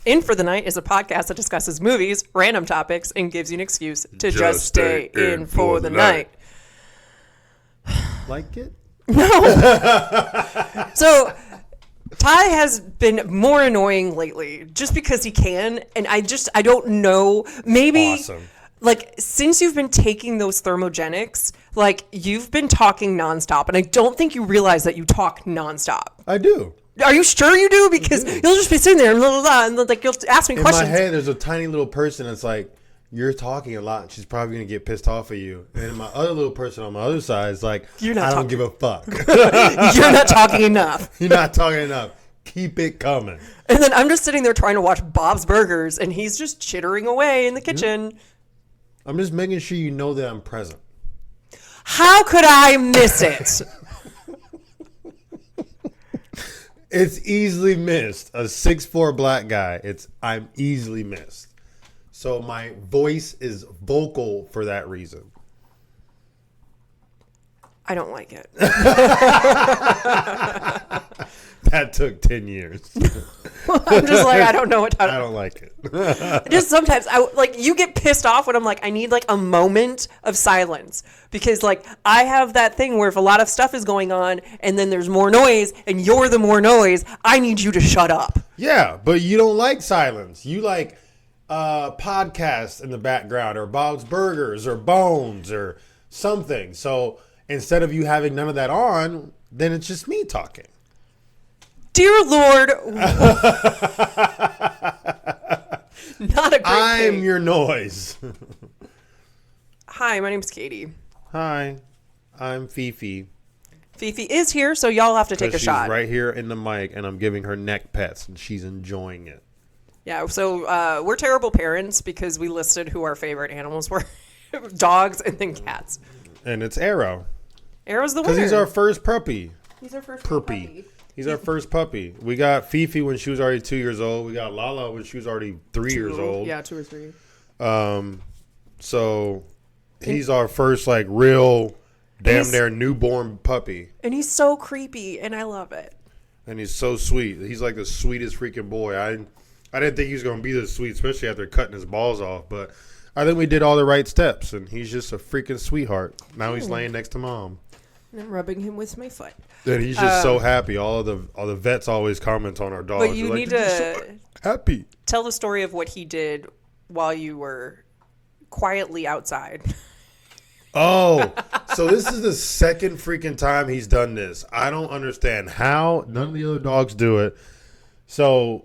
In for the Night is a podcast that discusses movies, random topics, and gives you an excuse to just stay in for the night. Like it? No. So, Ty has been more annoying lately just because he can, and I don't know. Maybe, awesome. Like, since you've been taking those thermogenics, like, you've been talking nonstop, and I don't think you realize that you talk nonstop. I do. Are you sure you do? Because you'll just be sitting there and blah, blah, blah, and like you'll ask me questions. In my head, there's a tiny little person that's like, you're talking a lot, and she's probably going to get pissed off at you. And then my other little person on my other side is like, I don't give a fuck. You're not talking enough. You're not talking enough. Keep it coming. And then I'm just sitting there trying to watch Bob's Burgers, and he's just chittering away in the kitchen. I'm just making sure you know that I'm present. How could I miss it? It's easily missed. A 6'4" black guy. I'm easily missed. So my voice is vocal for that reason. I don't like it. That took 10 years. I'm just like, I don't know what to I don't like it. Just sometimes you get pissed off when I'm like, I need like a moment of silence, because like I have that thing where if a lot of stuff is going on and then there's more noise and you're the more noise, I need you to shut up. Yeah, but you don't like silence. You like podcasts in the background, or Bob's Burgers, or Bones, or something. So instead of you having none of that on, then it's just me talking. Dear Lord, not a great I'm thing. your noise. Hi, my name's Katie. Hi, I'm Fifi. Fifi is here, so y'all have to take a shot. She's right here in the mic, and I'm giving her neck pets, and she's enjoying it. Yeah, so we're terrible parents because we listed who our favorite animals were. Dogs and then cats. And it's Arrow. Arrow's the winner. Because he's our first puppy. He's our first puppy. He's our first puppy. We got Fifi when she was already 2 years old. We got Lala when she was already 3 years old. Yeah, 2 or 3. So he's our first like real damn near newborn puppy. And he's so creepy, and I love it. And he's so sweet. He's like the sweetest freaking boy. I didn't think he was going to be this sweet, especially after cutting his balls off. But I think we did all the right steps, and he's just a freaking sweetheart. Now he's laying next to Mom. And I'm rubbing him with my foot. And he's just so happy. All the vets always comment on our dogs. But you need to so happy. Tell the story of what he did while you were quietly outside. Oh, so this is the second freaking time he's done this. I don't understand how none of the other dogs do it. So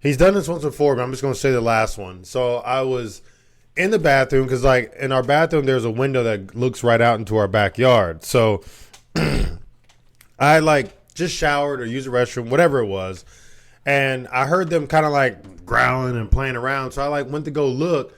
he's done this once before, but I'm just going to say the last one. So I was in the bathroom because, like, in our bathroom, there's a window that looks right out into our backyard. So I, like, just showered or used the restroom, whatever it was. And I heard them kind of, like, growling and playing around. So I, like, went to go look,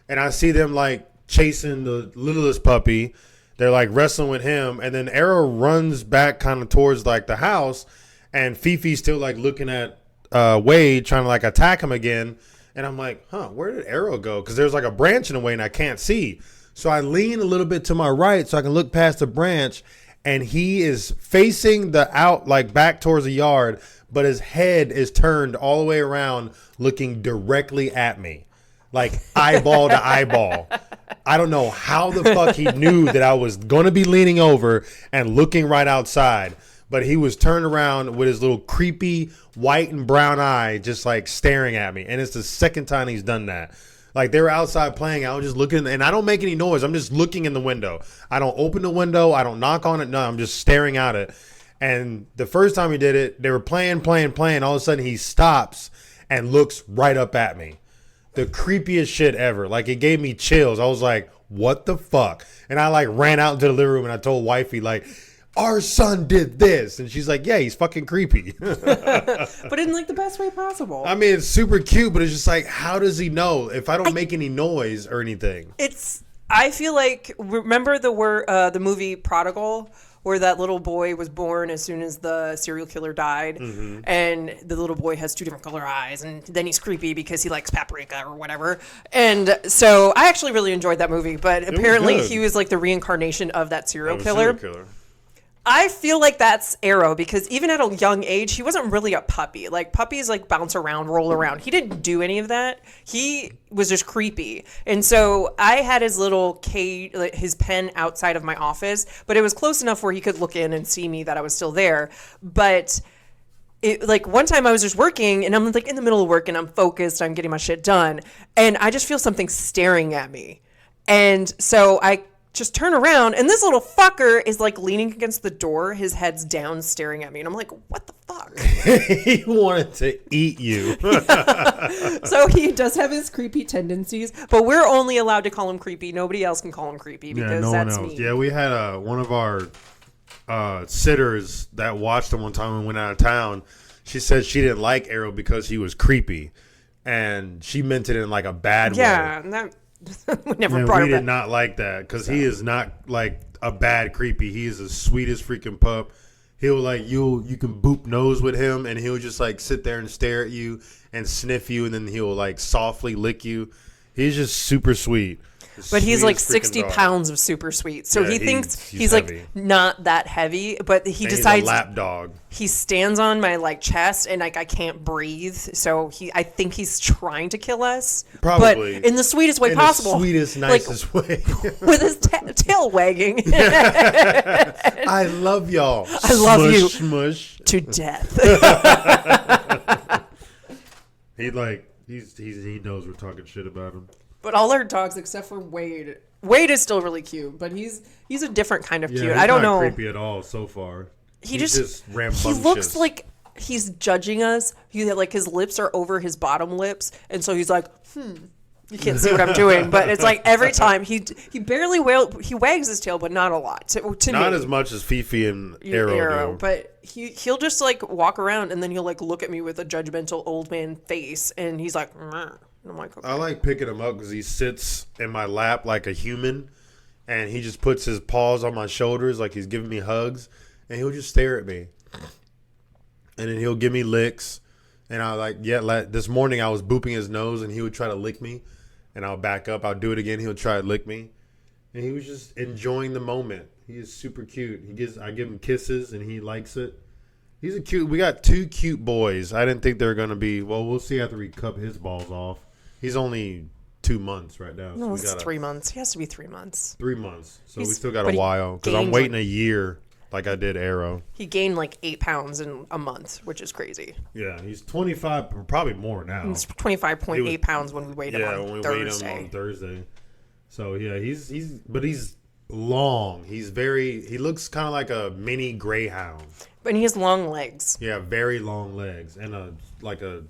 and I see them, like, chasing the littlest puppy. They're, like, wrestling with him. And then Arrow runs back kind of towards, like, the house. And Fifi's still, like, looking at Wade, trying to, like, attack him again. And I'm like, where did Arrow go? Because there's like a branch in the way and I can't see. So I lean a little bit to my right so I can look past the branch. And he is facing like back towards the yard. But his head is turned all the way around looking directly at me. Like eyeball to eyeball. I don't know how the fuck he knew that I was going to be leaning over and looking right outside. But he was turned around with his little creepy white and brown eye just like staring at me. And it's the second time he's done that. Like they were outside playing. I was just looking and I don't make any noise. I'm just looking in the window. I don't open the window. I don't knock on it. No, I'm just staring at it. And the first time he did it, they were playing. All of a sudden he stops and looks right up at me. The creepiest shit ever. Like it gave me chills. I was like, what the fuck? And I like ran out into the living room and I told wifey like, our son did this. And she's like, yeah, he's fucking creepy. But in like the best way possible. I mean, it's super cute, but it's just like, how does he know if I don't make any noise or anything? I feel like, remember the movie Prodigal, where that little boy was born as soon as the serial killer died, and the little boy has 2 different color eyes, and then he's creepy because he likes paprika or whatever. And so I actually really enjoyed that movie, but apparently he was like the reincarnation of that serial killer. I feel like that's Arrow because even at a young age, he wasn't really a puppy. Like puppies like bounce around, roll around. He didn't do any of that. He was just creepy. And so I had his little cage, like his pen outside of my office, but it was close enough where he could look in and see me that I was still there. But it, like one time I was just working and I'm like in the middle of work and I'm focused, I'm getting my shit done. And I just feel something staring at me. And so I just turn around and this little fucker is like leaning against the door, his head's down staring at me, and I'm like, what the fuck? He wanted to eat you. So he does have his creepy tendencies, but we're only allowed to call him creepy. Nobody else can call him creepy because no that's one else. me. Yeah, we had one of our sitters that watched him one time when we went out of town. She said she didn't like Arrow because he was creepy, and she meant it in like a bad way. Yeah, and that we never And brought we it did not like that because he is not like a bad creepy. He is the sweetest freaking pup. He'll like you can boop nose with him and he'll just like sit there and stare at you and sniff you and then he'll like softly lick you. He's just super sweet. But he's like Sweetest freaking 60 dog. pounds of super sweet. So Yeah, he thinks he's heavy. like not that heavy, but he And decides he's a lap dog. he stands on my like chest and like I can't breathe. So I think he's trying to kill us. Probably. But in the sweetest way possible. The sweetest, nicest way. With his tail wagging. I love y'all. I love you. Smush. To death. He knows we're talking shit about him. But all our dogs except for Wade. Wade is still really cute, but he's a different kind of Yeah, cute. he's I don't not know. creepy at all so far. He's just rambunctious. He looks like he's judging us. Like his lips are over his bottom lips, and so he's like, You can't see what I'm doing, but it's like every time he barely he wags his tail, but not a lot. To not me, as much as Fifi and Arrow do. but he'll just like walk around and then he'll like look at me with a judgmental old man face, and he's like, "Meh." And I'm like, okay. I like picking him up because he sits in my lap like a human, and he just puts his paws on my shoulders like he's giving me hugs, and he'll just stare at me, and then he'll give me licks, and I like this morning I was booping his nose, and he would try to lick me, and I'll back up, I'll do it again, he'll try to lick me, and he was just enjoying the moment. He is super cute. I give him kisses, and he likes it. He's a cute. We got two cute boys. I didn't think they were gonna be. Well, we'll see after we cup his balls off. He's only 2 months right now. No, it's 3 months. He has to be 3 months. 3 months. So we He's- still got but a he while because I'm gained, waiting like- a year like I did Arrow. He gained like 8 pounds in a month, which is crazy. Yeah, he's 25, probably more now. It's 25.8 pounds when we weighed him on when we Thursday. weighed him on Thursday. So yeah, he's long. He looks kind of like a mini greyhound. But he has long legs. Yeah, very long legs and a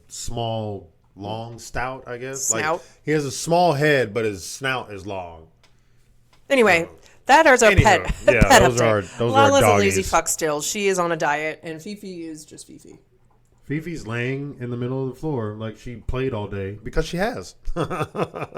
small, long snout, I guess. Snout. Like, he has a small head, but his snout is long. Anyway, that is our pet. Yeah, pet those update. are our Lala's a doggies. lazy fuck still. She is on a diet, and Fifi is just Fifi. Fifi's laying in the middle of the floor like she played all day because she has.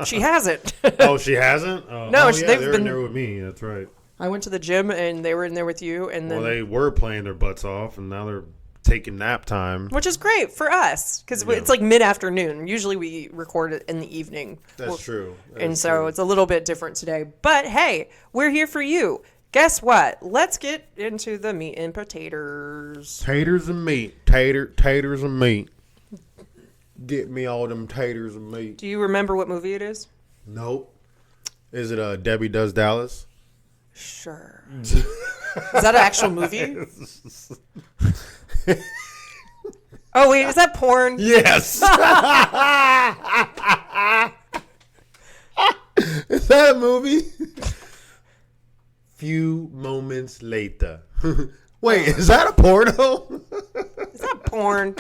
She hasn't. Oh, she hasn't? No, yeah, they've they're been- in there with me. That's right. I went to the gym, and they were in there with you, and then Well, they were playing their butts off, and now they're taking nap time. which is great for us because Yeah. it's like mid-afternoon. Usually we record it in the evening. That's true. And so it's a little bit different today. But hey, we're here for you. Guess what? Let's get into the meat and potatoes. Taters and meat. Taters and meat. Get me all them taters and meat. Do you remember what movie it is? Nope. Is it Debbie Does Dallas? Sure. Is that an actual movie? Oh, wait, is that porn? Yes. Is that a movie? Few moments later. Wait, is that a porno? Is that porn?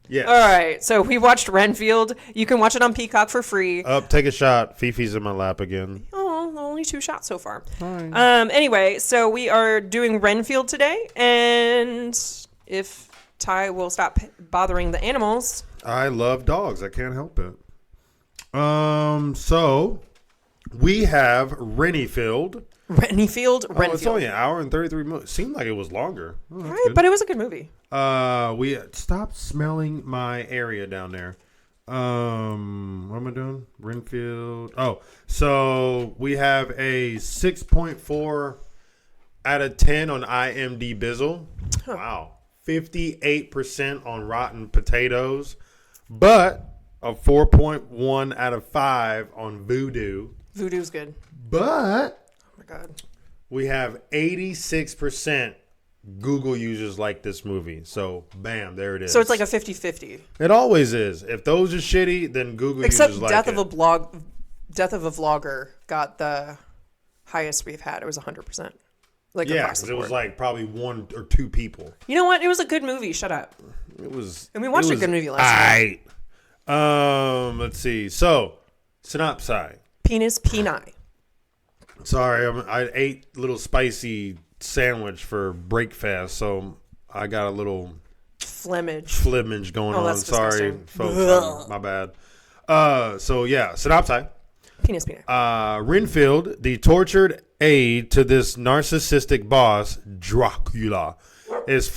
Yes. All right, so we watched Renfield. You can watch it on Peacock for free. Up, take a shot. Fifi's in my lap again. Oh, only 2 shots so far. Anyway, so we are doing Renfield today, and if Ty will stop bothering the animals. I love dogs. I can't help it. So we have Renfield. Renfield. Oh, it's only an hour and 33 minutes. Seemed like it was longer. Oh, that's Right, good. but it was a good movie. We stop smelling my area down there. What am I doing? Renfield. Oh, so we have a 6.4 out of 10 on IMDb Bizzle. Huh. Wow. 58% on Rotten Potatoes. But a 4.1 out of 5 on Vudu. Voodoo's good. But oh my god, we have 86% Google users like this movie. So, bam, there it is. So it's like a 50-50. It always is. If those are shitty, then Google Except users like Death it. Death of a Vlogger got the highest we've had. It was 100%. Like yeah, across the because it board. was like probably 1 or 2 people. You know what? It was a good movie. Shut up. It was. And we watched a good movie last night. Let's see. So, synopsis. Penis Peni. Sorry, I ate a little spicy sandwich for breakfast, so I got a little flemage going on. Sorry, folks. My bad. So yeah, synopsis. Penis Peni. Renfield, the tortured aide to this narcissistic boss, Dracula, is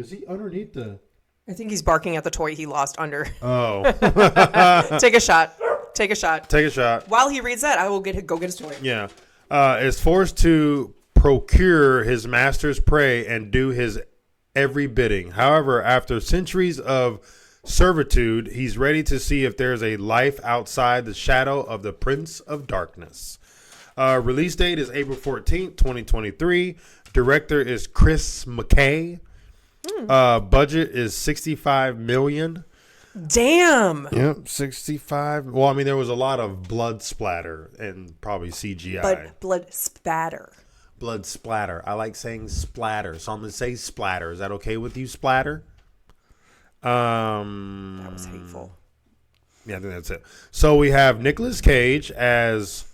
he underneath the... I think he's barking at the toy he lost under. Oh. Take a shot. Take a shot. While he reads that, I will go get his toy. Yeah. Is forced to procure his master's prey and do his every bidding. However, after centuries of servitude, he's ready to see if there's a life outside the shadow of the Prince of Darkness. Release date is April 14th, 2023. Director is Chris McKay. Budget is $65 million. Damn. Yep, 65. Well, I mean, there was a lot of blood splatter and probably CGI. But blood spatter. Blood splatter. I like saying splatter, so I'm going to say splatter. Is that okay with you, splatter? That was hateful. Yeah, I think that's it. So we have Nicolas Cage as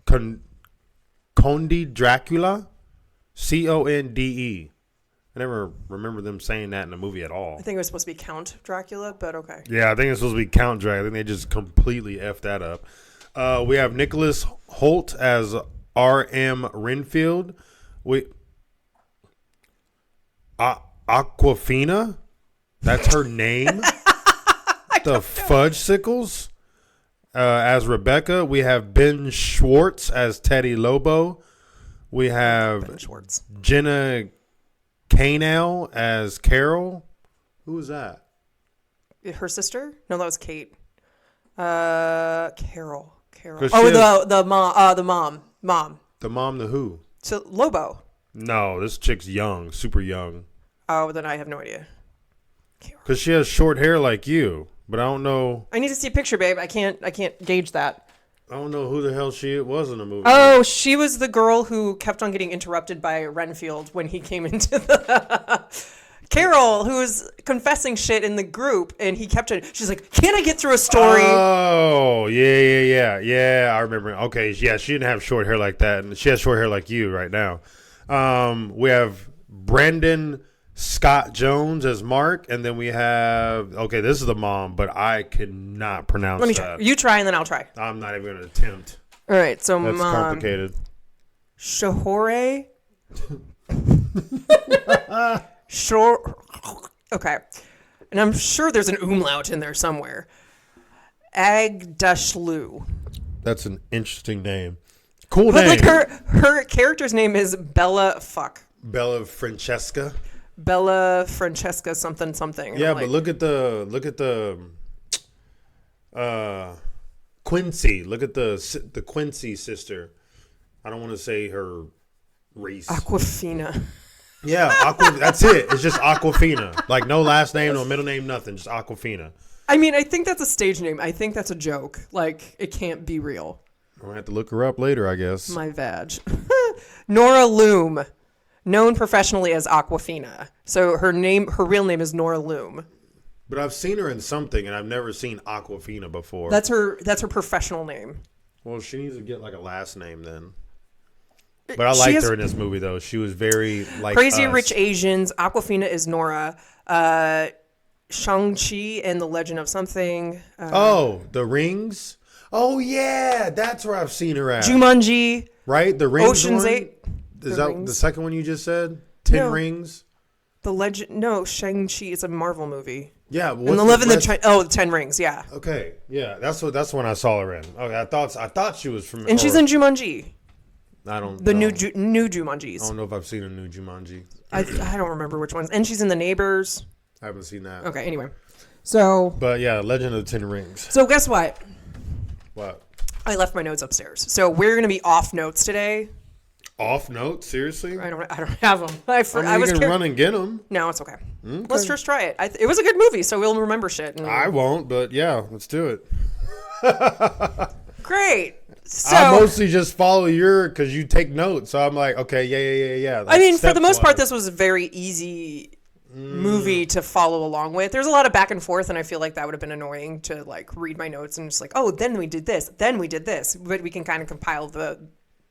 Conde Dracula, Conde. I never remember them saying that in the movie at all. I think it was supposed to be Count Dracula, but okay. Yeah, I think it's supposed to be Count Dracula. I think they just completely effed that up. We have Nicholas Hoult as R.M. Renfield. Aquafina? That's her name? The Fudge-Sickles? As Rebecca. We have Ben Schwartz as Teddy Lobo. We have Jenna Canel as Carol. Who is that? Her sister? No, that was Kate. Carol. Oh, the mom. The mom to who? To Lobo. No, this chick's young, super young. Oh, then I have no idea. Because she has short hair like you, but I don't know. I need to see a picture, babe. I can't gauge that. I don't know who the hell she was in the movie. Oh, she was the girl who kept on getting interrupted by Renfield when he came into the... Carol, who was confessing shit in the group, and he kept it. She's like, "Can I get through a story?" Oh, yeah. I remember. Okay, yeah, she didn't have short hair like that, and she has short hair like you right now. We have Brandon Scott Jones as Mark, and then we have, okay, this is the mom, but I cannot pronounce that. Let me try. You try, and then I'll try. I'm not even going to attempt. All right, so that's complicated. Shahore. Okay, and I'm sure there's an umlaut in there somewhere. Agdashlu. That's an interesting name. Cool but name. But like her character's name is Bella Francesca something. Yeah, but look at the Quincy. Look at the Quincy sister. I don't want to say her race. Aquafina. Yeah, that's it. It's just Aquafina. Like no last name, no middle name, nothing. Just Aquafina. I mean, I think that's a stage name. I think that's a joke. Like, it can't be real. I'll have to look her up later, I guess. My vag. Nora Loom, known professionally as Aquafina. So her real name is Nora Loom. But I've seen her in something, and I've never seen Aquafina before. That's her professional name. Well, she needs to get like a last name then. But I liked her in this movie, though. She was very like Crazy us. Rich Asians. Aquafina is Nora. Shang-Chi and the Legend of Something. The Rings. Oh yeah, that's where I've seen her at. Jumanji. Right, the Rings. Ocean's one? 8. Is that the second one you just said? 10 Rings. The Legend. No, Shang-Chi. It's a Marvel movie. Yeah, and the 10 Rings. Yeah. Okay, yeah, that's when I saw her in. Okay, I thought she was from. And she's in Jumanji. I don't. The know. new Jumanjis. I don't know if I've seen a new Jumanji. I don't remember which ones. And she's in The Neighbors. I haven't seen that. Okay. Anyway, so. But yeah, Legend of the Ten Rings. So guess what? What? I left my notes upstairs. So we're gonna be off notes today. Off notes? Seriously? I don't have them. I was can run and get them. No, it's okay. Let's just try it. It was a good movie, so we'll remember shit. I won't, but yeah, let's do it. Great. So, I mostly just follow because you take notes. So I'm like, okay, yeah. I mean, for the most part, this was a very easy movie to follow along with. There's a lot of back and forth, and I feel like that would have been annoying to like read my notes and just like, oh, then we did this, then we did this. But we can kind of compile the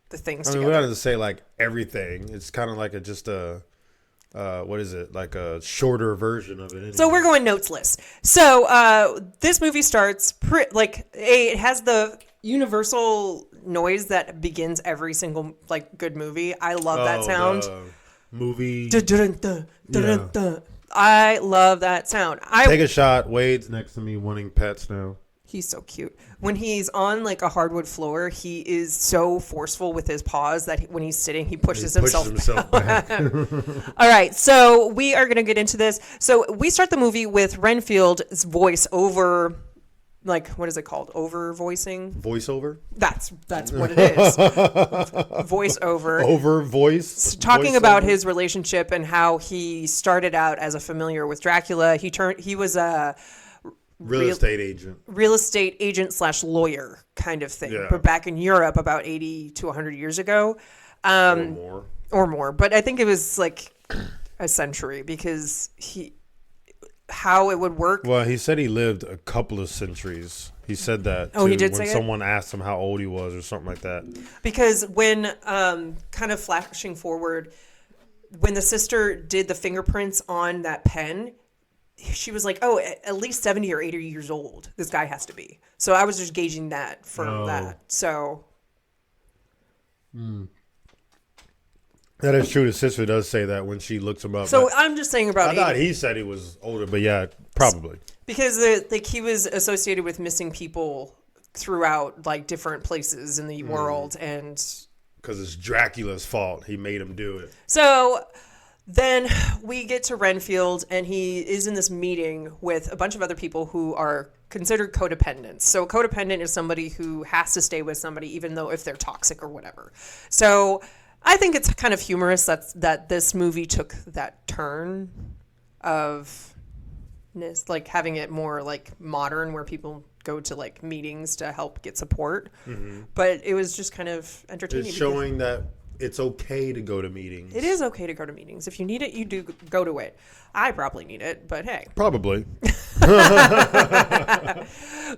things together. We don't have to say like everything. It's kind of like what is it? Like a shorter version of it. Anyway. So we're going notesless. So this movie starts it has the universal noise that begins every single like good movie. I love that sound. Movie. I love that sound. Take a shot. Wade's next to me wanting pets now. He's so cute. When he's on like a hardwood floor, he is so forceful with his paws that when he's sitting, he pushes himself back. All right, so we are going to get into this. So we start the movie with Renfield's voice over, like, what is it called? Over voicing? Voiceover? That's what it is. Voice over. Over voice. Talking voice about over? his relationship and how he started out as a familiar with Dracula. He was a real estate agent / lawyer kind of thing, Yeah. but back in Europe about 80 to 100 years ago, or more. But I think it was like a century because how it would work. Well, he said he lived a couple of centuries. He said that. Oh, he did say when it? someone asked him how old he was or something like that. Because when kind of flashing forward, when the sister did the fingerprints on that pen, she was like, oh, at least 70 or 80 years old. This guy has to be. So I was just gauging that from that. So. That is true. His sister does say that when she looks him up. So I'm just saying about. I thought he said he was older, but yeah, probably. Because he was associated with missing people throughout like different places in the world. And. Because it's Dracula's fault. He made him do it. So. Then we get to Renfield, and he is in this meeting with a bunch of other people who are considered codependents. So a codependent is somebody who has to stay with somebody, even though if they're toxic or whatever. So I think it's kind of humorous that this movie took that turn of like having it more like modern, where people go to like meetings to help get support. Mm-hmm. But it was just kind of entertaining. It's showing that it's okay to go to meetings. It is okay to go to meetings. If you need it, you do go to it. I probably need it, but hey. Probably.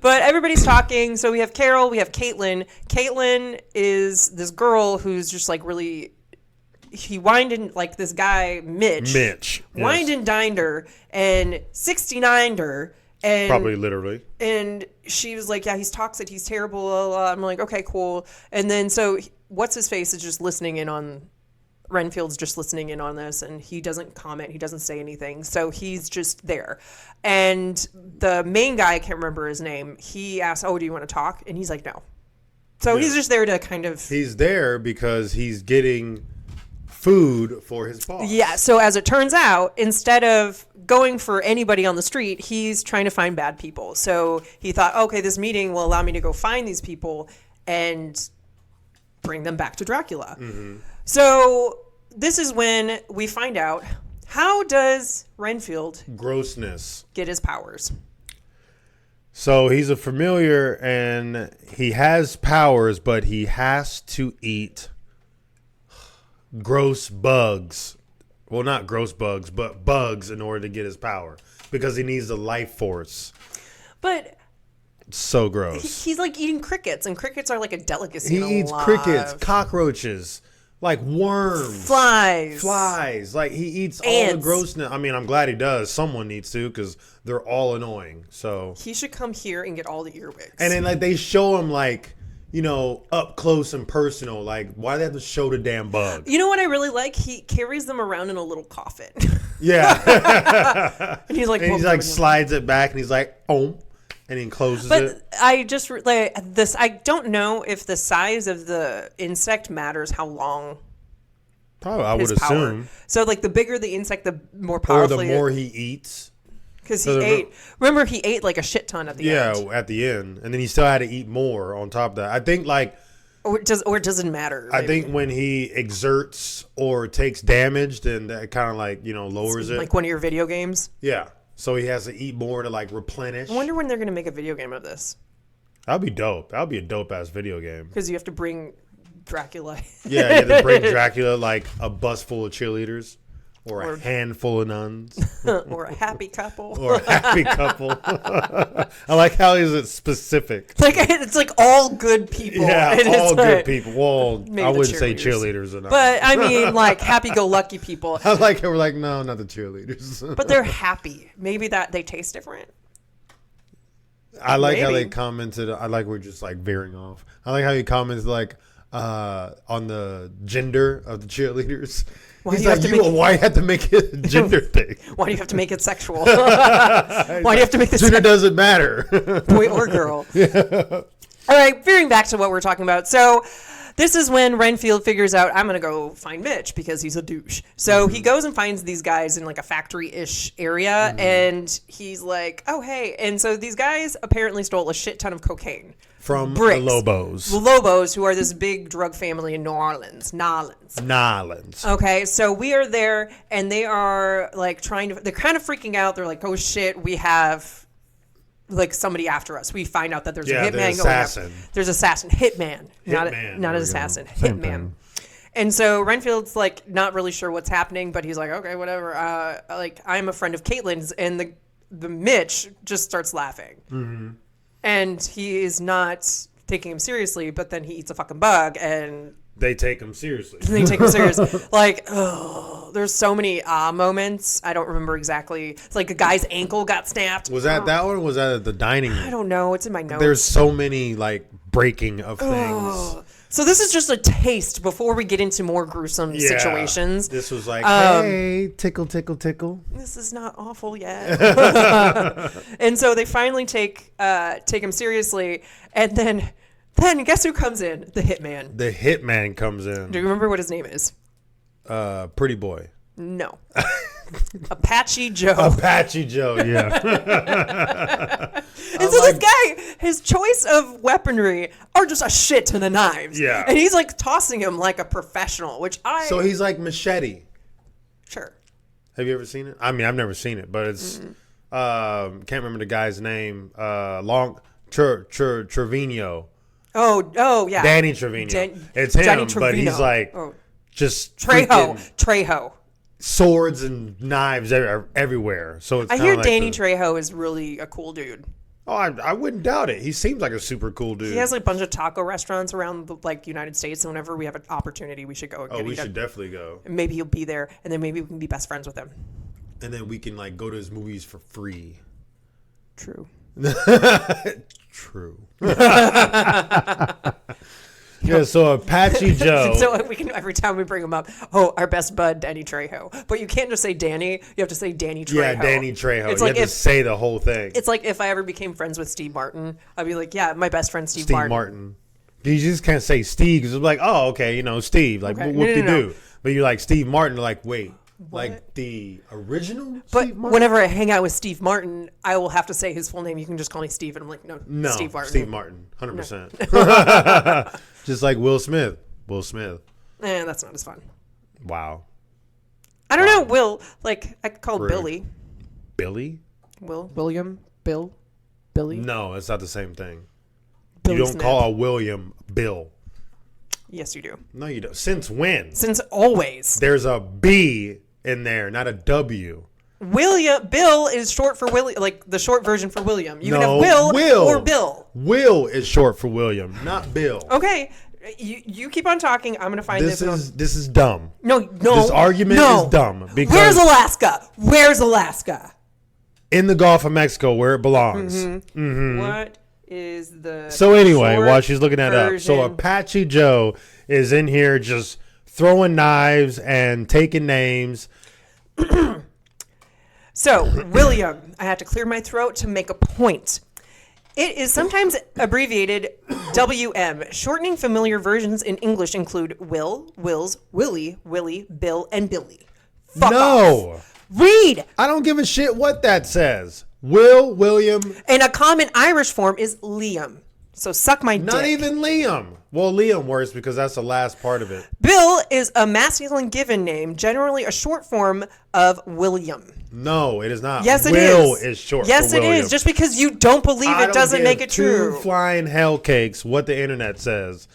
But everybody's talking. So we have Carol, we have Caitlin. Caitlin is this girl who's just like really... He wined and like this guy, Mitch. Wined and dined her and 69'd her. And probably literally. And she was like, yeah, he's toxic. He's terrible. Blah, blah. I'm like, okay, cool. And then so... What's his face is just listening in on Renfield's just listening in on this, and he doesn't comment. He doesn't say anything. So he's just there. And the main guy, I can't remember his name, he asks, oh, do you want to talk? And he's like, no. So he's just there to kind of... He's there because he's getting food for his boss. Yeah. So as it turns out, instead of going for anybody on the street, he's trying to find bad people. So he thought, okay, this meeting will allow me to go find these people and bring them back to Dracula. Mm-hmm. So this is when we find out, how does Renfield grossness get his powers? So he's a familiar and he has powers, but he has to eat gross bugs. Well, not gross bugs, but bugs in order to get his power, because he needs the life force. But so gross. He's like eating crickets, and crickets are like a delicacy. He eats crickets, cockroaches, like worms, flies. Like he eats all the grossness. I mean, I'm glad he does. Someone needs to, because they're all annoying. So he should come here and get all the earwigs. And then like they show him like, you know, up close and personal. Like, why do they have to show the damn bug? You know what I really like? He carries them around in a little coffin. Yeah. And he's like slides it back, and he's like, oh. And he encloses But it. I just like this. I don't know if the size of the insect matters how long Probably, I his would power. assume. So like the bigger the insect, the more Or powerful. the more he eats. Because he ate. Remember, he ate like a shit ton at the end. Yeah, at the end. And then he still had to eat more on top of that. I think like... Or it doesn't matter. I think when he exerts or takes damage, then that kind of like, lowers it. Like one of your video games. Yeah. So he has to eat more to like replenish. I wonder when they're going to make a video game of this. That'd be dope. That'd be a dope ass video game. Because you have to bring Dracula. Yeah, you have to bring Dracula like a bus full of cheerleaders or a handful of nuns. Or a happy couple. Or a happy couple. I like how is it specific. Like it's like all good people. Yeah, And all it's good like, people. Well, maybe I the wouldn't say cheerleaders. cheerleaders enough. But I mean, like happy-go-lucky people. I like how we're like, no, not the cheerleaders. But they're happy. Maybe that they taste different. I like how Maybe. they commented. I like we're just like veering off. I like how he comments like on the gender of the cheerleaders. Why He's do you like, have to why you have to make it a gender thing? Why do you have to make it sexual? Why do you have to make this Gender doesn't matter. boy or girl? All right, veering back to what we're talking about. So this is when Renfield figures out, I'm going to go find Mitch because he's a douche. So he goes and finds these guys in like a factory-ish area, and he's like, oh, hey. And so these guys apparently stole a shit ton of cocaine. From Bricks. the Lobos. The Lobos, who are this big drug family in New Orleans. Nolans. Okay, so we are there, and they are like they're kind of freaking out. They're like, oh shit, we have like somebody after us. We find out that there's a hitman going after. There's assassin. Hitman. Not an assassin. Hitman. And so Renfield's like not really sure what's happening, but he's like, okay, whatever. Like I'm a friend of Caitlin's, and the Mitch just starts laughing. Mm-hmm. And he is not taking him seriously, but then he eats a fucking bug, and they take him seriously. They take him serious. Like, there's so many moments. I don't remember exactly. It's like a guy's ankle got snapped. Was that one? Or was that at the dining room? I don't know. It's in my notes. There's so many like breaking of things. So this is just a taste before we get into more gruesome situations. This was like, hey, tickle, tickle, tickle. This is not awful yet. And so they finally take him seriously, and then guess who comes in? The hitman. The hitman comes in. Do you remember what his name is? Pretty boy. No. Apache Joe. Apache Joe, yeah. And so this guy, his choice of weaponry are just a shit ton of knives. Yeah. And he's like tossing him like a professional, which So he's like Machete. Sure. Have you ever seen it? I mean, I've never seen it, but it's can't remember the guy's name. Trevino. Oh yeah. Danny Trevino. It's him, Johnny but he's Trevino. like just Trejo. Swords and knives everywhere. So it's I hear like Danny Trejo is really a cool dude. Oh, I wouldn't doubt it. He seems like a super cool dude. He has like a bunch of taco restaurants around the United States, and whenever we have an opportunity, we should go. We should definitely go. And maybe he'll be there, and then maybe we can be best friends with him. And then we can like go to his movies for free. True. True. Yeah, so Apache Joe. So we can every time we bring him up, our best bud, Danny Trejo. But you can't just say Danny. You have to say Danny Trejo. Yeah, Danny Trejo. It's you like have to say the whole thing. It's like if I ever became friends with Steve Martin, I'd be like, yeah, my best friend Steve Martin. You just can't say Steve because it's like, oh, okay, Steve. Like, Okay. whoop-de-doo. But you're like, Steve Martin. Like, wait. What? Like the original But Steve Martin? whenever I hang out with Steve Martin, I will have to say his full name. You can just call me Steve, and I'm like, no, Steve Martin. Steve Martin, 100%. Just like Will Smith. Will Smith. That's not as fun. Wow. I don't know. Will, I could call him Billy. Billy? William, Bill, Billy. No, it's not the same thing. Billy you don't Smith. call a William Bill. Yes, you do. No, you don't. Since when? Since always. There's a B in there, not a W. Bill is short for Willie, like the short version for William. You can have Will or Bill. Will is short for William, not Bill. Okay, you keep on talking. I'm gonna find this. This is dumb. No. This argument is dumb. Because Where's Alaska? Where's Alaska? In the Gulf of Mexico, where it belongs. Mm-hmm. Mm-hmm. What is the So anyway, while she's looking that up, so version? Apache Joe is in here just throwing knives and taking names. So, William, I had to clear my throat to make a point. It is sometimes abbreviated WM. Shortening familiar versions in English include Will, Wills, Willie, Willie, Bill, and Billy. Fuck off. Read! I don't give a shit what that says. Will, William. And a common Irish form is Liam. So suck my dick. Not even Liam. Well, Liam works because that's the last part of it. Bill is a masculine given name, generally a short form of William. No, it is not. Yes, it Will is short Yes, for it William. is. Just because you don't believe it doesn't make it true. Two flying hell cakes what the internet says.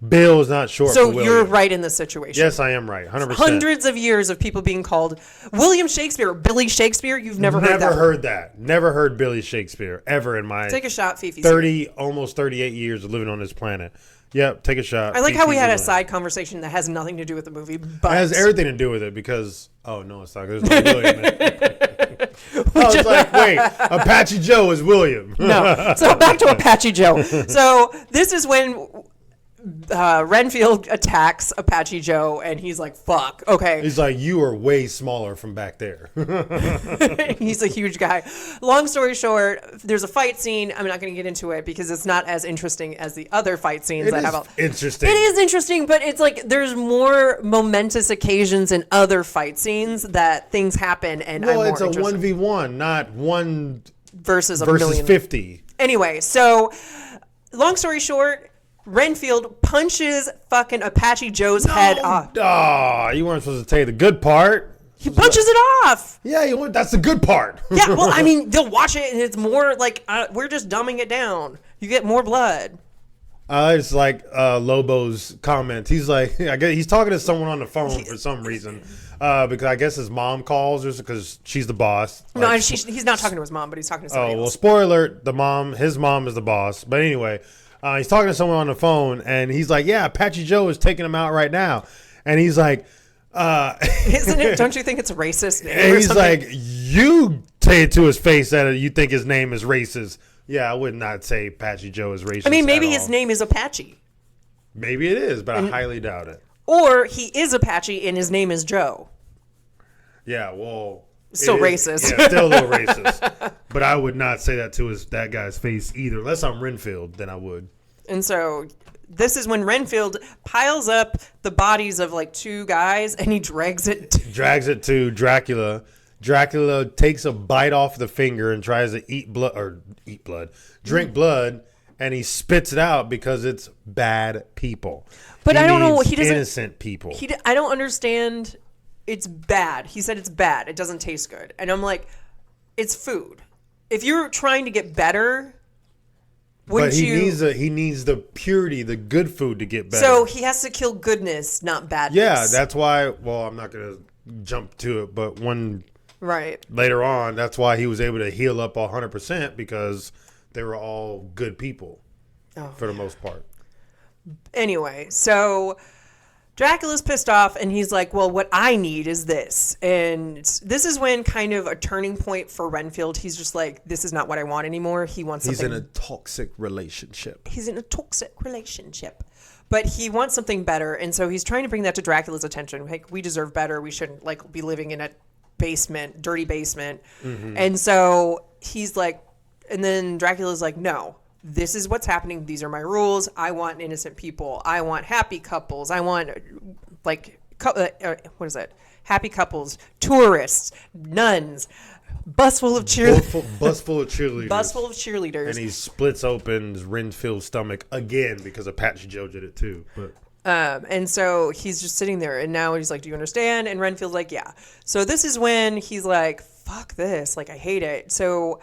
Bill is not short for So William. you're right in this situation. Yes, I am right. 100%. Hundreds of years of people being called William Shakespeare or Billy Shakespeare. You've never heard that. Never heard that. Never heard Billy Shakespeare ever in my Take a shot, Fifi. 30, almost 38 years of living on this planet. Yep, take a shot. I like how we had a Fifi's side conversation that has nothing to do with the movie, but It has everything to do with it because no, it's not. There's no William in it. I was like, wait, Apache Joe is William. no. So back to Apache Joe. So this is when Renfield attacks Apache Joe, and he's like, "Fuck, okay." He's like, you are way smaller from back there. He's a huge guy. Long story short, there's a fight scene. I'm not going to get into it because it's not as interesting as the other fight scenes that have. Interesting. It is interesting, but it's like there's more momentous occasions in other fight scenes that things happen, and Well, I'm more it's a interested. 1v1, not one versus a million. 50. Anyway, so long story short, Renfield punches fucking Apache Joe's head off. Oh, you weren't supposed to tell you the good part. He punches it off. Yeah, that's the good part. Yeah, well, I mean, they'll watch it and it's more like we're just dumbing it down. You get more blood. It's like Lobo's comment. He's like, I guess he's talking to someone on the phone for some reason. Because I guess his mom calls or because she's the boss. No, Like, he's not talking to his mom, but he's talking to somebody well, else. spoiler alert, his mom is the boss. But anyway, he's talking to someone on the phone and he's like, yeah, Apache Joe is taking him out right now. And he's like, Isn't it? Don't you think it's a racist name? and or he's something? like, you say it to his face that you think his name is racist. Yeah, I would not say Apache Joe is racist. I mean, maybe at his all. name is Apache. Maybe it is, but I highly doubt it. Or he is Apache and his name is Joe. Yeah, well, Still it is- racist. Yeah, still a little racist. But I would not say that to that guy's face either. Unless I'm Renfield, then I would. And so this is when Renfield piles up the bodies of like two guys and he drags it. Drags it to Dracula. Dracula takes a bite off the finger and tries to drink blood, and he spits it out because it's bad people. But I don't know. needs He doesn't. innocent people. I don't understand. It's bad. He said it's bad. It doesn't taste good. And I'm like, it's food. If you're trying to get better, wouldn't But you? he needs the purity, the good food to get better. So he has to kill goodness, not badness. yeah, that's why. Well, I'm not gonna jump to it, but right. later on, that's why he was able to heal up 100% because they were all good people for the most part. Anyway, so Dracula's pissed off and he's like, well, what I need is this. And this is when kind of a turning point for Renfield. He's just like, this is not what I want anymore. He wants something. He's in a toxic relationship. But he wants something better. And so he's trying to bring that to Dracula's attention. Like, we deserve better. We shouldn't like be living in a basement, dirty basement. Mm-hmm. And so he's like, and then Dracula's like, no. This is what's happening. These are my rules. I want innocent people. I want happy couples. I want, like, what is it? Happy couples, tourists, nuns, bus full of cheerleaders. Bus full of cheerleaders. Bus full of cheerleaders. And he splits open Renfield's stomach again because Apache Joe did it too. But and so he's just sitting there, and now he's like, do you understand? And Renfield's like, yeah. So this is when he's like, fuck this. Like, I hate it. So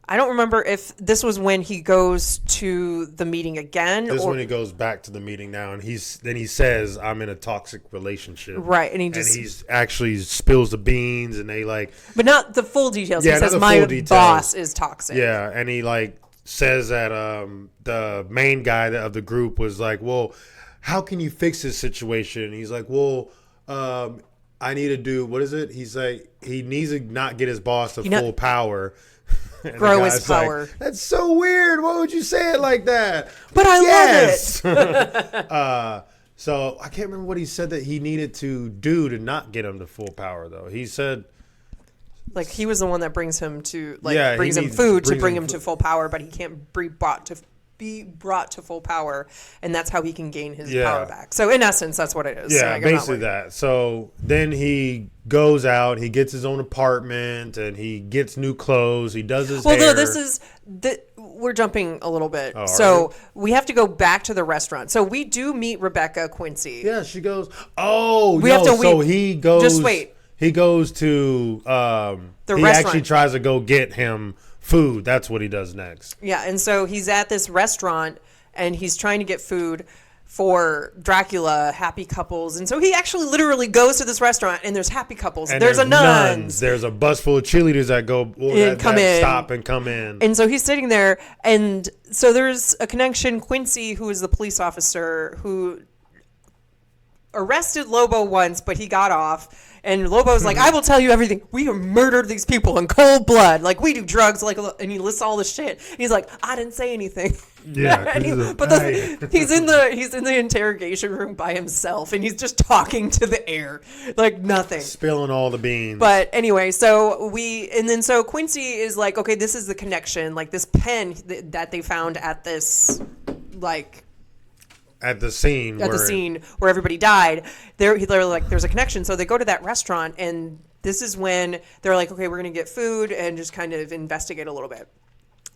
I don't remember if this was when he goes to the meeting again. this is when he goes back to the meeting now, and he says, I'm in a toxic relationship. Right, and he's actually spills the beans, and they like... But not the full details. Yeah, he not says, the my full details. boss is toxic. Yeah, and he like says that the main guy of the group was like, well, how can you fix this situation? And he's like, well, I need to do, what is it? He's like, he needs to not get his boss to full power. And grow his power. Like, that's so weird. Why would you say it like that? But I love it. So I can't remember what he said that he needed to do to not get him to full power, though. He said Like, he was the one that brings him to, brings him food to bring him to full power, but he can't be brought to full power, and that's how he can gain his power back. So in essence, that's what it is. Yeah, so basically that. So then he goes out, he gets his own apartment, and he gets new clothes. He does his hair. No, we're jumping a little bit. Oh, so we have to go back to the restaurant. So we do meet Rebecca Quincy. Yeah, she goes. He goes. Just wait. He goes to the restaurant. Actually tries to go get him food. That's what he does next. Yeah, and so he's at this restaurant and he's trying to get food for Dracula, happy couples. And so he actually literally goes to this restaurant and there's happy couples. And there's a nuns. There's a bus full of cheerleaders that stop and come in. And so he's sitting there, and so there's a connection. Quincy, who is the police officer who arrested Lobo once, but he got off. And Lobo's like, I will tell you everything. We murdered these people in cold blood. Like, we do drugs. And he lists all this shit. And he's like, I didn't say anything. Yeah. He's in the interrogation room by himself, and he's just talking to the air, like nothing, spilling all the beans. But anyway, so Quincy is like, okay, this is the connection. Like, this pen that they found at this, like. At the scene where everybody died, they're like, there's a connection. So they go to that restaurant, and this is when they're like, okay, we're going to get food and just kind of investigate a little bit.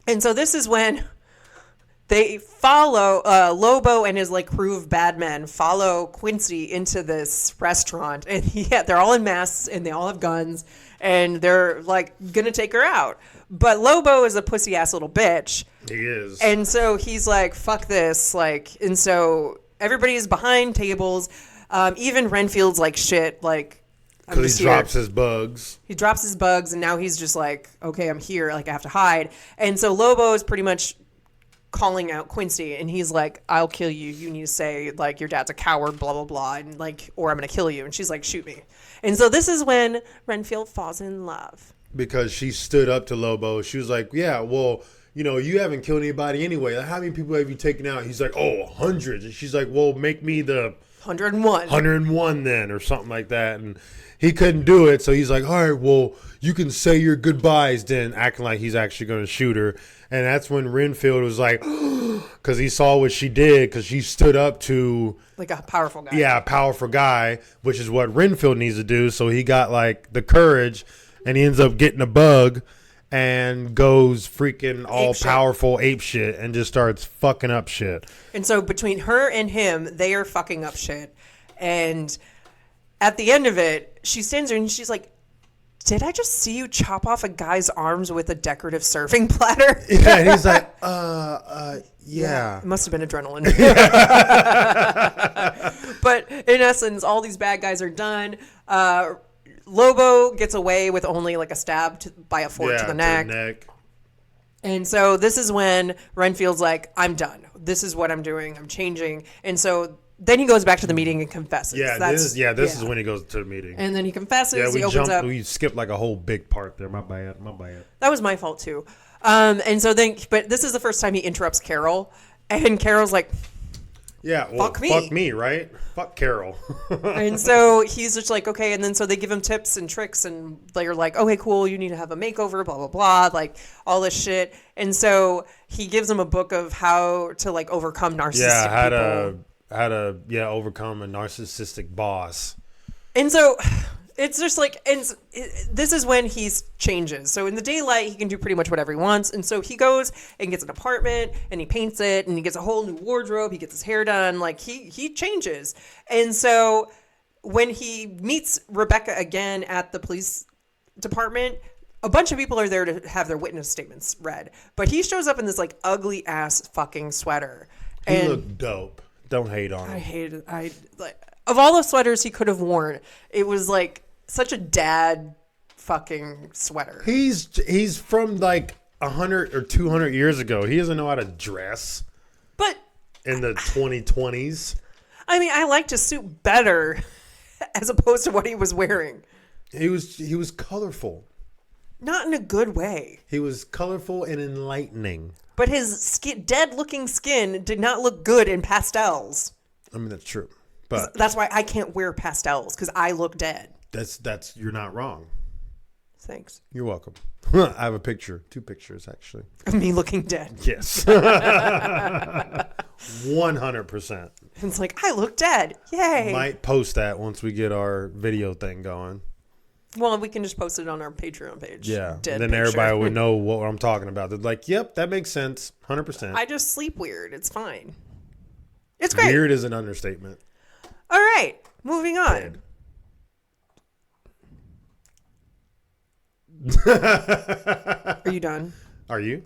And so this is when they follow Lobo and his like crew of bad men follow Quincy into this restaurant, and they're all in masks and they all have guns, and they're like gonna take her out. But Lobo is a pussy ass little bitch. He is. And so he's like, fuck this. Like, and so everybody is behind tables. Even Renfield's like, shit, like, because he drops his bugs. He drops his bugs, and now he's just like, okay, I'm here. Like, I have to hide. And so Lobo is pretty much calling out Quincy, and he's like, I'll kill you. You need to say, like, your dad's a coward, blah, blah, blah, and like, or I'm going to kill you. And she's like, shoot me. And so this is when Renfield falls in love. Because she stood up to Lobo. She was like, yeah, well, you haven't killed anybody anyway. Like, how many people have you taken out? He's like, oh, hundreds. And she's like, well, make me the 101 then, or something like that. And he couldn't do it. So he's like, all right, well, you can say your goodbyes then, acting like he's actually going to shoot her. And that's when Renfield was like, because he saw what she did, because she stood up to like a powerful guy. Yeah, a powerful guy, which is what Renfield needs to do. So he got like the courage, and he ends up getting a bug and goes freaking all powerful ape shit and just starts fucking up shit. And so between her and him, they are fucking up shit. And at the end of it, she stands there and she's like, did I just see you chop off a guy's arms with a decorative serving platter? Yeah, and he's like, yeah. It must have been adrenaline. But in essence, all these bad guys are done. Lobo gets away with only like a stab by a fork to the neck. And so this is when Renfield's like, I'm done. This is what I'm doing. I'm changing. And so then he goes back to the meeting and confesses. This is when he goes to the meeting. And then he confesses. Yeah, he opens up. We skipped like a whole big part there. My bad. That was my fault too. And so then, but this is the first time he interrupts Carol. And Carol's like, yeah, well, fuck me, right? Fuck Carol. And so he's just like, okay. And then so they give him tips and tricks, and they're like, okay, cool. You need to have a makeover, blah, blah, blah. Like all this shit. And so he gives him a book of how to like overcome narcissistic people. How to overcome a narcissistic boss. And so it's just like, this is when he changes. So in the daylight, he can do pretty much whatever he wants. And so he goes and gets an apartment, and he paints it, and he gets a whole new wardrobe. He gets his hair done. Like he changes. And so when he meets Rebecca again at the police department, a bunch of people are there to have their witness statements read. But he shows up in this like ugly ass fucking sweater. He looked dope. Don't hate on him. I hated. Of all the sweaters he could have worn, it was like such a dad fucking sweater. He's from like 100 or 200 years ago. He doesn't know how to dress. But in the 2020s. I mean, I liked his suit better as opposed to what he was wearing. He was colorful. Not in a good way. He was colorful and enlightening. But his dead-looking skin did not look good in pastels. I mean, that's true. But that's why I can't wear pastels, because I look dead. That's you're not wrong. Thanks. You're welcome. I have a picture. 2 pictures, actually. Of me looking dead. Yes. 100%. It's like, I look dead. Yay. Might post that once we get our video thing going. Well, we can just post it on our Patreon page. Yeah. Dead then picture. everybody would know what I'm talking about. They're like, yep, that makes sense. 100%. I just sleep weird. It's fine. It's great. Weird is an understatement. All right. Moving on. Are you done? Are you?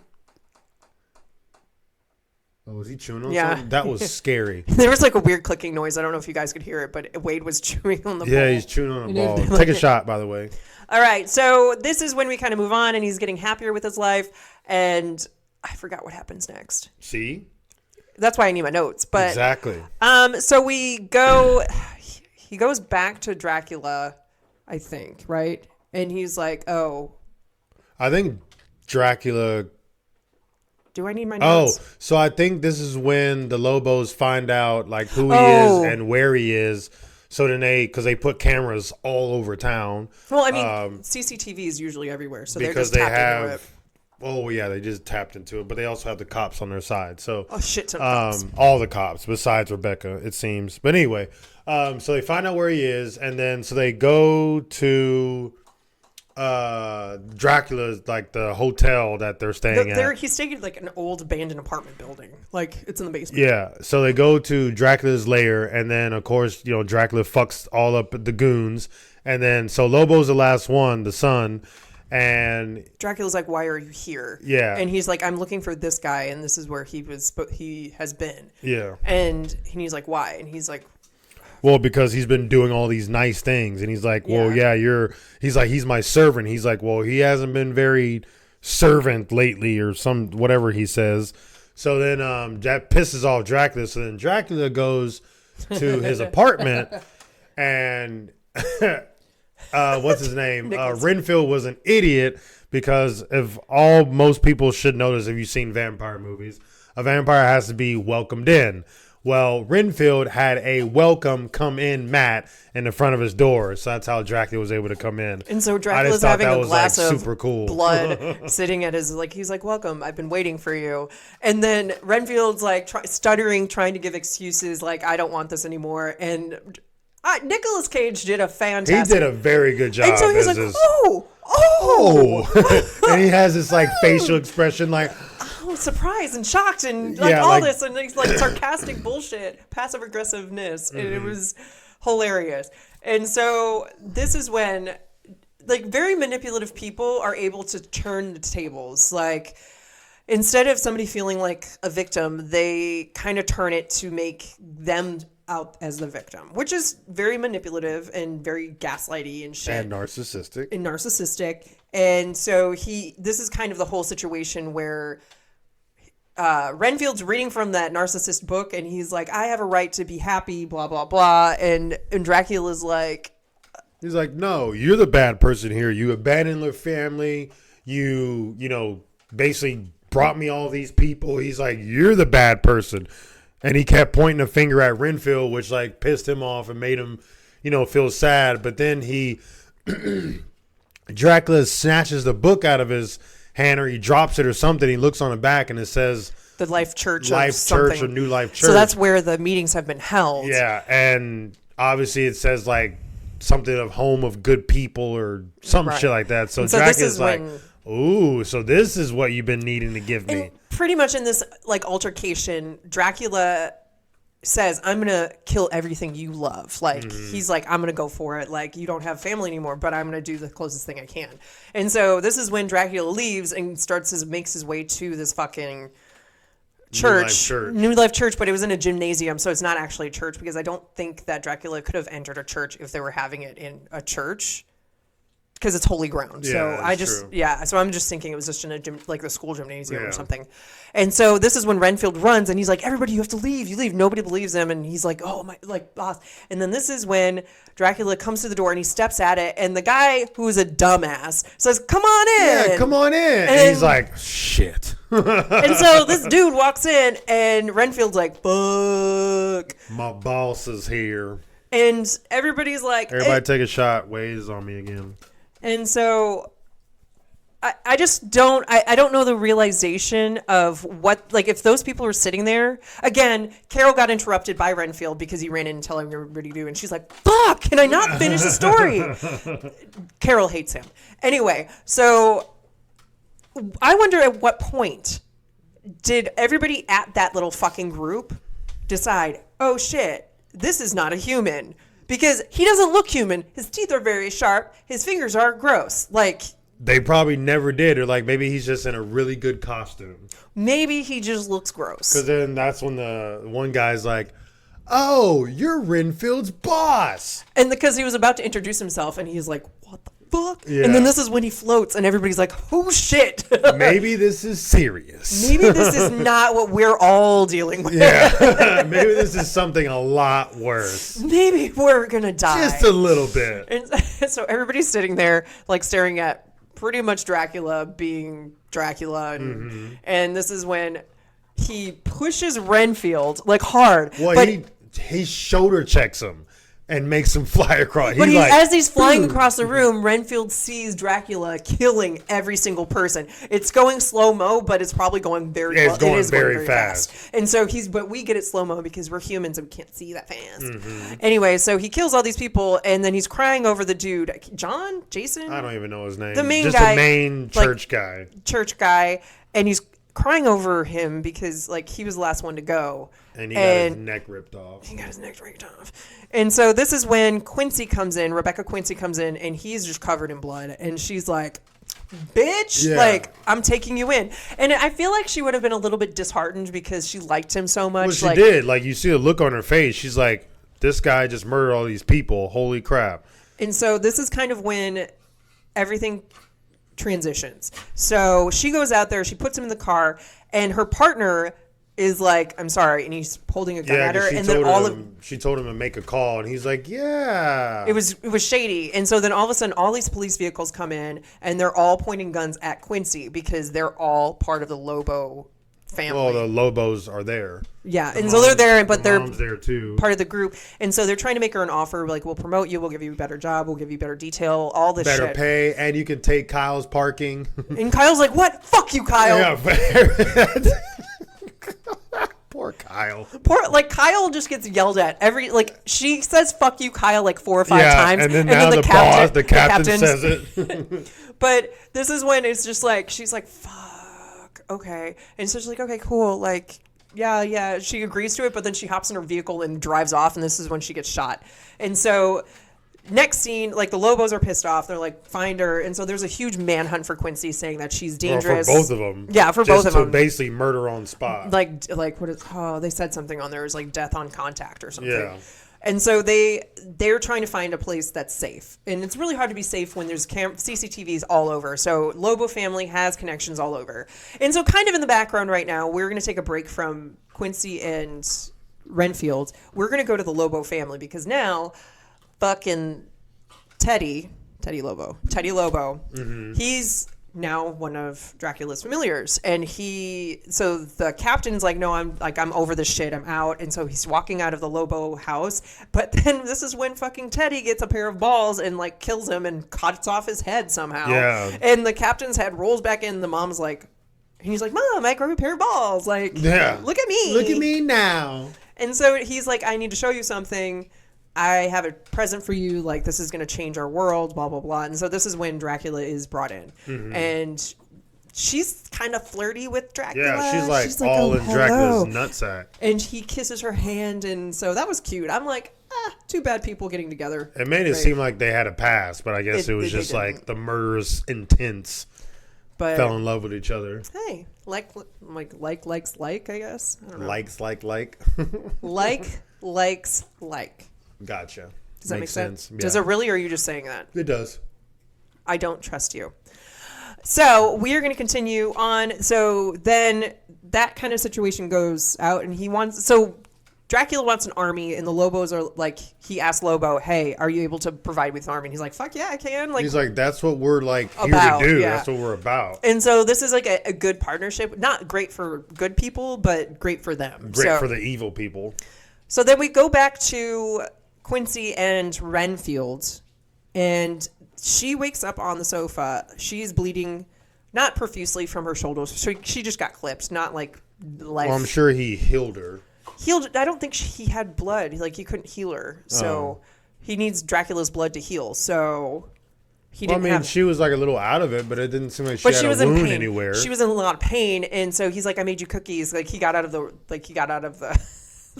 Oh, was he chewing on Yeah. something? That was scary. There was like a weird clicking noise. I don't know if you guys could hear it, but Wade was chewing on the ball. Yeah, he's chewing on a ball. Take a shot, by the way. All right. So this is when we kind of move on and he's getting happier with his life. And I forgot what happens next. See? That's why I need my notes. But Exactly. so we go, he goes back to Dracula, I think, right? And he's like, oh. I think Dracula... Do I need my notes? Oh, so I think this is when the Lobos find out like who he is and where he is. So then because they put cameras all over town. Well, I mean, CCTV is usually everywhere, so they're because just they tapped into it. Oh yeah, they just tapped into it, but they also have the cops on their side. So shit ton of cops. all the cops besides Rebecca, it seems. But anyway, so they find out where he is, and then so they go to Dracula's, like the hotel that they're staying at. He's staying in like an old abandoned apartment building, like it's in the basement. Yeah, so they go to Dracula's lair, and then of course Dracula fucks all up the goons, and then so Lobo's the last one, the son, and Dracula's like, "Why are you here?" Yeah, and he's like, "I'm looking for this guy, and this is where he has been." Yeah, and he's like, "Why?" And he's like, well, because he's been doing all these nice things. And he's like, well, yeah, he's like, he's my servant. He's like, well, he hasn't been very servant lately or whatever he says. So then that pisses off Dracula. So then Dracula goes to his apartment and what's his name? Renfield was an idiot because most people should notice if you've seen vampire movies, a vampire has to be welcomed in. Well, Renfield had a welcome come in mat in the front of his door, so that's how Dracula was able to come in. And so Dracula's having a glass of super cool. blood sitting at his, like, he's like, welcome, I've been waiting for you. And then Renfield's like stuttering, trying to give excuses, like, I don't want this anymore. And Nicolas Cage did a fantastic. He did a very good job. And so he's like, oh. And he has this like facial expression like, surprised and shocked and like this and it's like sarcastic bullshit, passive aggressiveness, and it was hilarious. And so this is when like very manipulative people are able to turn the tables. Like instead of somebody feeling like a victim, they kind of turn it to make them out as the victim, which is very manipulative and very gaslighty and shit. And narcissistic. And so this is kind of the whole situation where Renfield's reading from that narcissist book and he's like, I have a right to be happy, blah, blah, blah. And Dracula's like, he's like, no, you're the bad person here. You abandoned the family. You basically brought me all these people. He's like, you're the bad person. And he kept pointing a finger at Renfield, which like pissed him off and made him, feel sad. But then Dracula snatches the book out of his hand, or he drops it or something. He looks on the back and it says the Life Church or New Life Church. So that's where the meetings have been held. Yeah, and obviously it says like something of home of good people or some shit like that. So Dracula's like, ooh, so this is what you've been needing to give me. Pretty much in this like altercation, Dracula says, I'm going to kill everything you love. Like, he's like, I'm going to go for it. Like, you don't have family anymore, but I'm going to do the closest thing I can. And so this is when Dracula leaves and makes his way to this fucking New Life Church, but it was in a gymnasium, so it's not actually a church because I don't think that Dracula could have entered a church if they were having it in a church. Because it's holy ground. Yeah, so I'm just thinking it was just in a gym, like the school gymnasium or something. And so this is when Renfield runs and he's like, everybody, you have to leave. You leave. Nobody believes him. And he's like, oh my, like boss. And then this is when Dracula comes to the door and he steps at it. And the guy who is a dumbass says, come on in. Yeah, come on in. And he's like, shit. And so this dude walks in and Renfield's like, fuck. My boss is here. And everybody's like, everybody take a shot. Waze on me again. And so I just don't, I don't know the realization of what, like, if those people were sitting there, again, Carol got interrupted by Renfield because he ran in and telling everybody to do, and she's like, fuck, can I not finish the story? Carol hates him. Anyway, so I wonder at what point did everybody at that little fucking group decide, oh shit, this is not a human? Because he doesn't look human. His teeth are very sharp. His fingers are gross. Like, they probably never did, or like maybe he's just in a really good costume. Maybe he just looks gross. Because then that's when the one guy's like, "Oh, you're Renfield's boss," and because he was about to introduce himself, and he's like, "What the fuck?" Yeah. And then this is when he floats, and everybody's like, "Oh shit!" Maybe this is serious. Maybe this is not what we're all dealing with. Yeah, maybe this is something a lot worse. Maybe we're gonna die Just a little bit. And so everybody's sitting there, like staring at pretty much Dracula being Dracula, and this is when he pushes Renfield like hard. Well, but he shoulder checks him and makes him fly across. But He's like, as he's flying across the room, Renfield sees Dracula killing every single person. It's going slow-mo, but it's probably going very it's going it is very going fast. And so but we get it slow-mo because we're humans and we can't see that fast. Anyway, so he kills all these people, and then he's crying over the dude, Jason? I don't even know his name. The main Just guy, a main church guy. Church guy, and he's crying over him because like he was the last one to go. And he got his neck ripped off. He got his neck ripped off. And so this is when Quincy comes in, Rebecca Quincy comes in, and he's just covered in blood. And she's like, bitch, like, I'm taking you in. And I feel like she would have been a little bit disheartened because she liked him so much. Well, she did. Like, you see the look on her face. She's like, this guy just murdered all these people. Holy crap. And so this is kind of when everything transitions. So she goes out there, she puts him in the car, and her partner is like, I'm sorry, and he's holding a gun at her, and then she told him to make a call, and he's like, yeah. It was shady. And so then all of a sudden all these police vehicles come in, and they're all pointing guns at Quincy because they're all part of the Lobo family. Well, the Lobos are there. Yeah, and so they're there, but they're there too, part of the group. And so they're trying to make her an offer, like, we'll promote you, we'll give you a better job, we'll give you better detail, all this better shit. pay, and you can take Kyle's parking. And Kyle's like, what? Fuck you, Kyle. Yeah, poor Kyle. Kyle just gets yelled at she says "fuck you, Kyle" like 4 or 5 times, and then the captain says it. But this is when it's just like she's like, "Fuck, okay," and so she's like, "Okay, cool," like. Yeah, she agrees to it, but then she hops in her vehicle and drives off, and this is when she gets shot. And so next scene, like, the Lobos are pissed off. They're like, find her. And so there's a huge manhunt for Quincy, saying that she's dangerous. For both of them. Yeah, for both of them. To basically murder on spot. Like what is, they said something on there. It was like death on contact or something. Yeah. And so they're trying to find a place that's safe. And it's really hard to be safe when there's CCTVs all over. So Lobo family has connections all over. And so kind of in the background right now, we're going to take a break from Quincy and Renfield. We're going to go to the Lobo family because now fucking Teddy Lobo, he's now one of Dracula's familiars, and so the captain's like, no, I'm over this shit, I'm out. And so he's walking out of the Lobo house, but then this is when fucking Teddy gets a pair of balls and like kills him and cuts off his head somehow. Yeah. And the captain's head rolls back in. The mom's like, and he's like, Mom, I grew a pair of balls, like, yeah, look at me now. And so he's like, I need to show you something. I have a present for you. Like, this is going to change our world, blah, blah, blah. And so this is when Dracula is brought in. Mm-hmm. And she's kind of flirty with Dracula. Yeah, she's like all in Dracula's nutsack. And he kisses her hand. And so that was cute. I'm like, too bad people getting together. It made it seem like they had a past, but I guess it was just like the murderous intense. But fell in love with each other. Hey, likes, I guess. I don't know. Likes. Likes. Gotcha. Does that make sense? Yeah. Does it really, or are you just saying that? It does. I don't trust you. So we are going to continue on. So then that kind of situation goes out, and Dracula wants an army, and the Lobos are like, he asked Lobo, hey, are you able to provide with an army? And he's like, fuck yeah, I can. Like, he's like, that's what we're like here to do. Yeah. That's what we're about. And so this is like a good partnership. Not great for good people, but great for them. Great for the evil people. So then we go back to Quincy and Renfield, and she wakes up on the sofa. She's bleeding not profusely from her shoulders. So she just got clipped, not like life. Well, I'm sure he healed her. Healed. I don't think he had blood. Like he couldn't heal her. So he needs Dracula's blood to heal. So he didn't have. She was like a little out of it, but it didn't seem like she But had she was a in wound pain. anywhere. She was in a lot of pain, and so he's like, "I made you cookies." Like he got out of the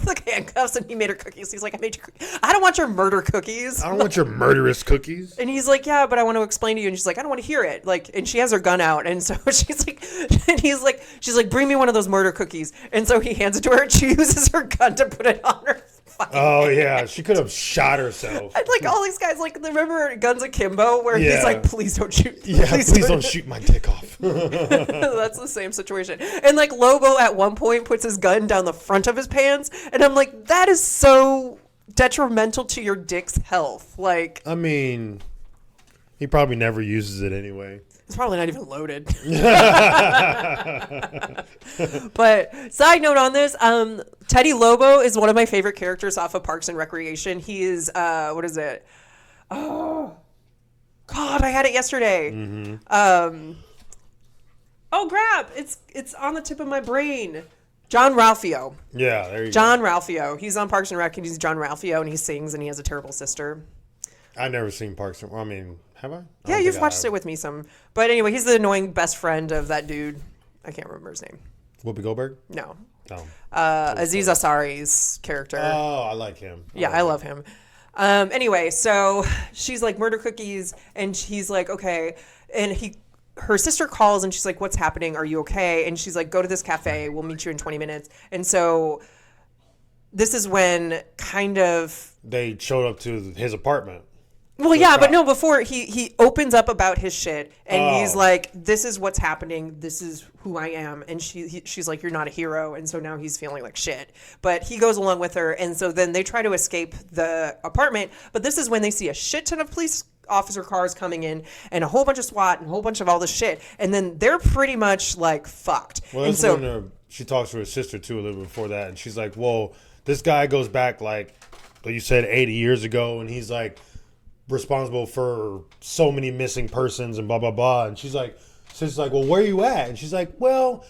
like handcuffs, and he made her cookies. He's like, "I made you cookies. I don't want your murder cookies. I don't want your murderous cookies." And he's like, "Yeah, but I want to explain to you." And she's like, "I don't want to hear it." Like, and she has her gun out, and so she's like, she's like, "Bring me one of those murder cookies." And so he hands it to her, and she uses her gun to put it on her. Oh yeah, she could have shot herself. And like all these guys, like remember Guns Akimbo, where Yeah. he's like, "Please don't shoot." Yeah, please don't shoot my dick off. That's the same situation. And like Lobo at one point puts his gun down the front of his pants, and I'm like, that is so detrimental to your dick's health. Like, I mean, he probably never uses it anyway. it's probably not even loaded. But side note on this, Teddy Lobo is one of my favorite characters off of Parks and Recreation. He is what is it? Oh God, I had it yesterday. Mm-hmm. Oh crap! It's on the tip of my brain. John Ralphio. Yeah, there you John Ralphio. He's on Parks and Rec, and he's John Ralphio, and he sings, and he has a terrible sister. I've never seen Parks and... I mean, have I? Yeah, you've watched it with me some. But anyway, he's the annoying best friend of that dude. I can't remember his name. Whoopi Goldberg? No. No. Aziz Ansari's character. Oh, I like him. I love him. Anyway, so she's like, murder cookies, and he's like, okay. And her sister calls, and she's like, what's happening? Are you okay? And she's like, go to this cafe. We'll meet you in 20 minutes. And so this is when kind of... They showed up to his apartment. Well, yeah, but no, before he opens up about his shit, and he's like, this is what's happening. This is who I am. And she's like, you're not a hero. And so now he's feeling like shit. But he goes along with her. And so then they try to escape the apartment. But this is when they see a shit ton of police officer cars coming in and a whole bunch of SWAT and a whole bunch of all this shit. And then they're pretty much like fucked. Well, that's when she talks to her sister too a little bit before that. And she's like, well, this guy goes back like you said 80 years ago. And he's like responsible for so many missing persons and blah, blah, blah. And she's like, well, where are you at? And she's like, well,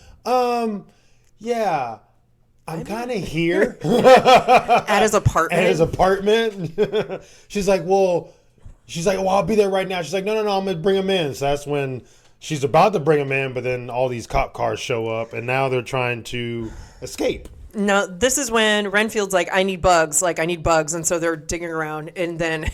yeah, I'm kind of here. At his apartment. She's like, well, I'll be there right now. She's like, no, I'm going to bring him in. So that's when she's about to bring him in, but then all these cop cars show up, and now they're trying to escape. No, this is when Renfield's like, I need bugs. And so they're digging around, and then...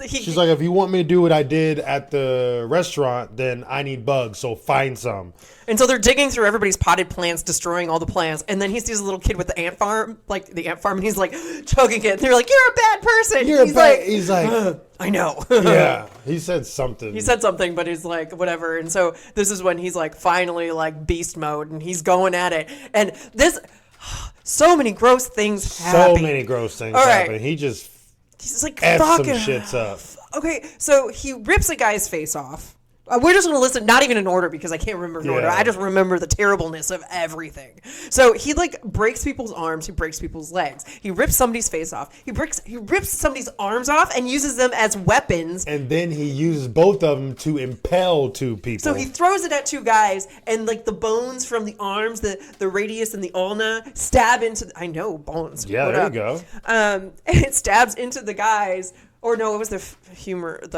She's like, if you want me to do what I did at the restaurant, then I need bugs, so find some. And so they're digging through everybody's potted plants, destroying all the plants. And then he sees a little kid with the ant farm, and he's like choking it. And they're like, you're a bad person. He's like, I know. Yeah, he said something. But he's like, whatever. And so this is when he's like finally like beast mode, and he's going at it. And so many gross things happen. So many gross things happen. He's like, F fucking some shits up. Okay, so he rips a guy's face off. We're just going to listen, not even in order because I can't remember in order. I just remember the terribleness of everything. So he like breaks people's arms. He breaks people's legs. He rips somebody's face off. He rips somebody's arms off and uses them as weapons. And then he uses both of them to impale two people. So he throws it at two guys, and like the bones from the arms, the radius and the ulna stab into. I know bones. Yeah, there you go. And it stabs into the guys. Or no, it was the humerus.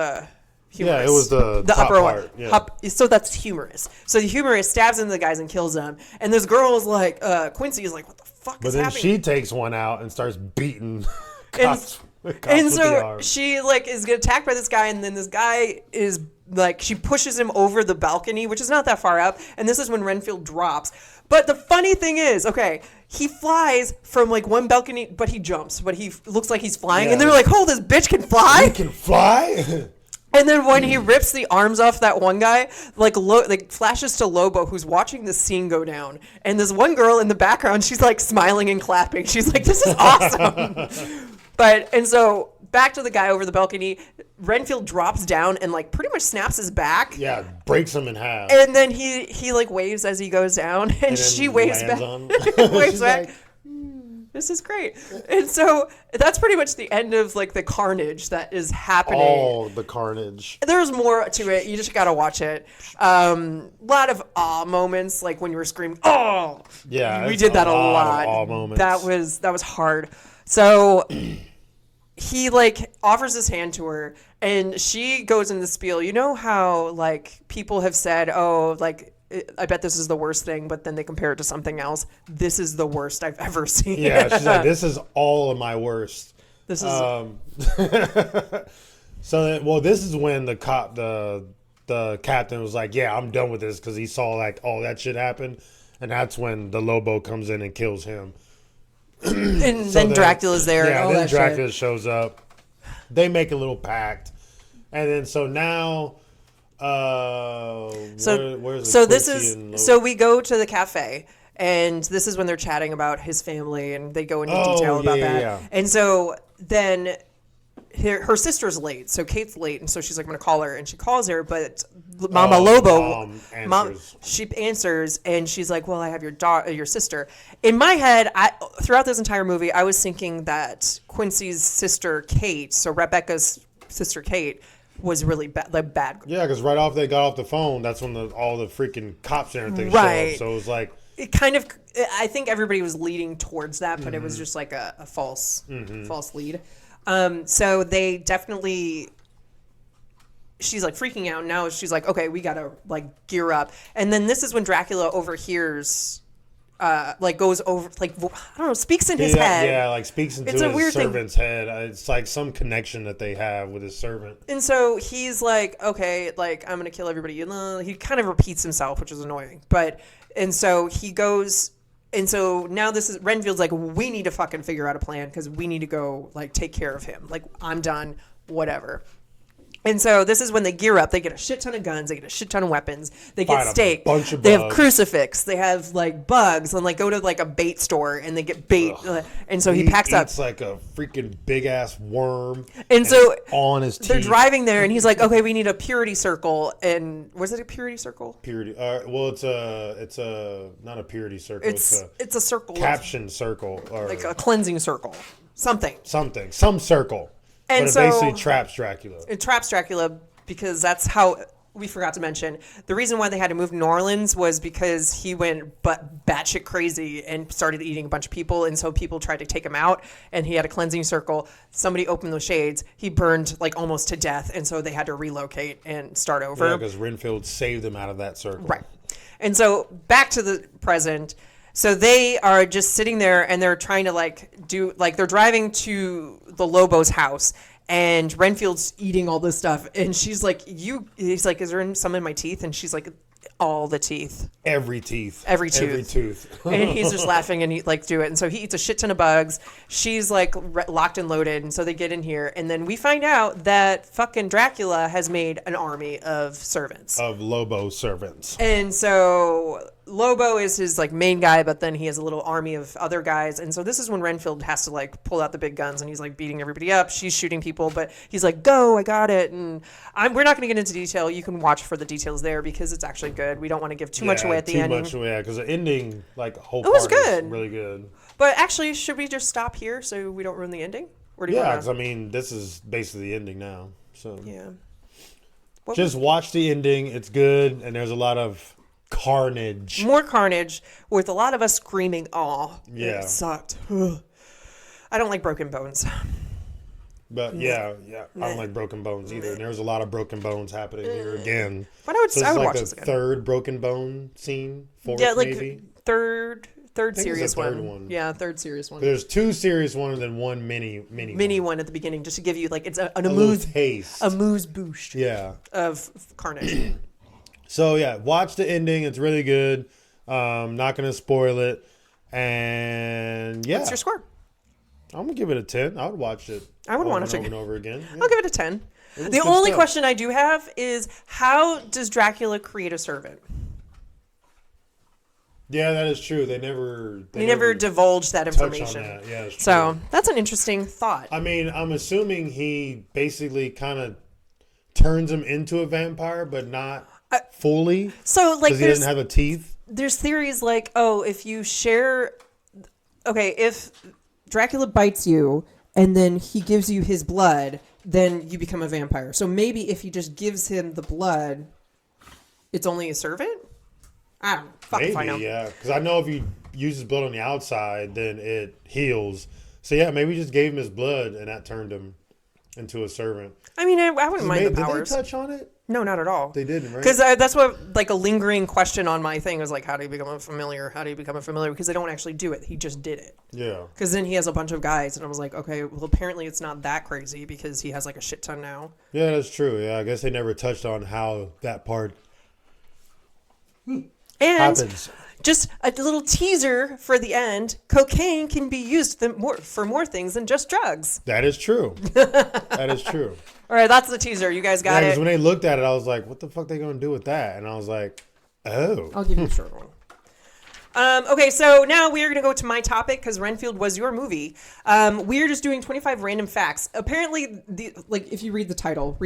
Yeah, it was the top upper part. Yeah. So that's humerus. So the humerus stabs into the guys and kills them. And this girl is like, Quincy is like, what the fuck is happening? But then she takes one out and starts beating cops. And so she like is attacked by this guy, and then this guy is like, she pushes him over the balcony, which is not that far up. And this is when Renfield drops. But the funny thing is, okay, he flies from like one balcony, but he jumps, but he looks like he's flying. And they're like, oh, this bitch can fly? He can fly? And then when he rips the arms off that one guy, like flashes to Lobo, who's watching the scene go down. And this one girl in the background, she's like smiling and clapping. She's like, this is awesome. And so back to the guy over the balcony, Renfield drops down and like pretty much snaps his back. Yeah, breaks him in half. And then he like waves as he goes down, and she waves back. Waves back. Like, This is great. And so that's pretty much the end of like the carnage that is happening. Oh, the carnage. There's more to it. You just got to watch it. A lot of awe moments, like when you were screaming, oh. Yeah. We did that a lot. Awe moments. That was hard. So he like offers his hand to her and she goes in the spiel. You know how like people have said, oh, like, I bet this is the worst thing, but then they compare it to something else. This is the worst I've ever seen. Yeah, she's like, this is all of my worst. This is. So, this is when the captain was like, yeah, I'm done with this because he saw like all that shit happen. And that's when the Lobo comes in and kills him. And then Dracula's there. Yeah, and all then that Dracula shit. shows up. They make a little pact. And then so now... So we go to the cafe, and this is when they're chatting about his family, and they go into detail about that. Yeah. And so then her sister's late, so Kate's late, and so she's like, I'm gonna call her, and she calls her, but Mama Lobo, she answers, and she's like, well, I have your sister. In my head, throughout this entire movie, I was thinking that Quincy's sister Kate, so Rebecca's sister Kate, was really bad. Yeah, because right off they got off the phone, that's when all the freaking cops and everything showed up. So it was like... It kind of... I think everybody was leading towards that, but it was just like a false lead. So they definitely... She's like freaking out. Now she's like, okay, we got to like gear up. And then this is when Dracula overhears... goes over, like, I don't know, speaks in his head. Yeah, like speaks into his servant's head. It's like some connection that they have with his servant. And so he's like, okay, like, I'm going to kill everybody. He kind of repeats himself, which is annoying. And so he goes, and so now Renfield's like, we need to fucking figure out a plan because we need to go, like, take care of him. Like, I'm done, whatever. And so this is when they gear up. They get a shit ton of guns. They get a shit ton of weapons. They get steak. They have crucifix. They have like bugs and like go to like a bait store and they get bait. And so he packs up. It's like a freaking big ass worm. And so on his teeth. They're driving there and he's like, okay, we need a purity circle. And was it a purity circle? Purity. Well, it's a not a purity circle. It's a circle. Caption circle. Or like a cleansing circle. Some circle. And but it so basically traps Dracula. It traps Dracula because that's how we forgot to mention. The reason why they had to move to New Orleans was because he went batshit crazy and started eating a bunch of people. And so people tried to take him out and he had a cleansing circle. Somebody opened those shades. He burned like almost to death. And so they had to relocate and start over. Yeah, because Renfield saved them out of that circle. Right. And so back to the present. So they are just sitting there and they're trying to they're driving to the Lobo's house and Renfield's eating all this stuff. And he's like, is there some in my teeth? And she's like, all the teeth. Every tooth. And he's just laughing and he do it. And so he eats a shit ton of bugs. She's like locked and loaded. And so they get in here. And then we find out that fucking Dracula has made an army of servants. Of Lobo servants. And so Lobo is his like main guy, but then he has a little army of other guys. And so this is when Renfield has to like pull out the big guns and he's like beating everybody up. She's shooting people, but he's like, go, I got it. And we're not going to get into detail. You can watch for the details there because it's actually good. We don't want to give too much away at the ending. Because the ending, like, whole it was good. Is really good. But actually, should we just stop here so we don't ruin the ending? Or do you because I mean, this is basically the ending now. So yeah, just watch the ending. It's good, and there's a lot of carnage. More carnage with a lot of us screaming, "Aw!" Yeah, it sucked. I don't like broken bones. But yeah, I don't like broken bones either. And there's a lot of broken bones happening here again. But I would watch this again. Third broken bone scene, fourth maybe. Third serious one. Yeah, third serious one. There's two serious ones and one mini one at the beginning, just to give you like it's a taste, a moose boost. Yeah, of carnage. So yeah, watch the ending. It's really good. Not gonna spoil it. And yeah, what's your score? I'm gonna give it a 10. I would watch it. I would want to over and over again. Yeah. I'll give it a 10. The only question I do have is how does Dracula create a servant? Yeah, that is true. They never divulged that information. That. Yeah, that's true. So that's an interesting thought. I mean, I'm assuming he basically kind of turns him into a vampire, but not fully. So like, because he doesn't have the teeth. There's theories like, oh, if you share, okay, if Dracula bites you and then he gives you his blood, then you become a vampire. So maybe if he just gives him the blood, it's only a servant? I don't know. Fucking find out. Yeah. Because I know if you use his blood on the outside, then it heals. So yeah, maybe we just gave him his blood and that turned him into a servant. I mean, I wouldn't mind the powers. Did they touch on it? No, not at all. They didn't, right? Because that's what, like, a lingering question on my thing was like, how do you become a familiar? How do you become a familiar? Because they don't actually do it. He just did it. Yeah. Because then he has a bunch of guys, and I was like, okay, well, apparently it's not that crazy because he has like a shit ton now. Yeah, that's true. Yeah, I guess they never touched on how that part happens. Just a little teaser for the end. Cocaine can be used for more things than just drugs. That is true. That is true. All right, that's the teaser. You guys got it. Because when they looked at it, I was like, what the fuck they going to do with that? And I was like, oh. I'll give you a short one. Okay, so now we are going to go to my topic because Renfield was your movie. We're just doing 25 random facts. Apparently, if you read the title.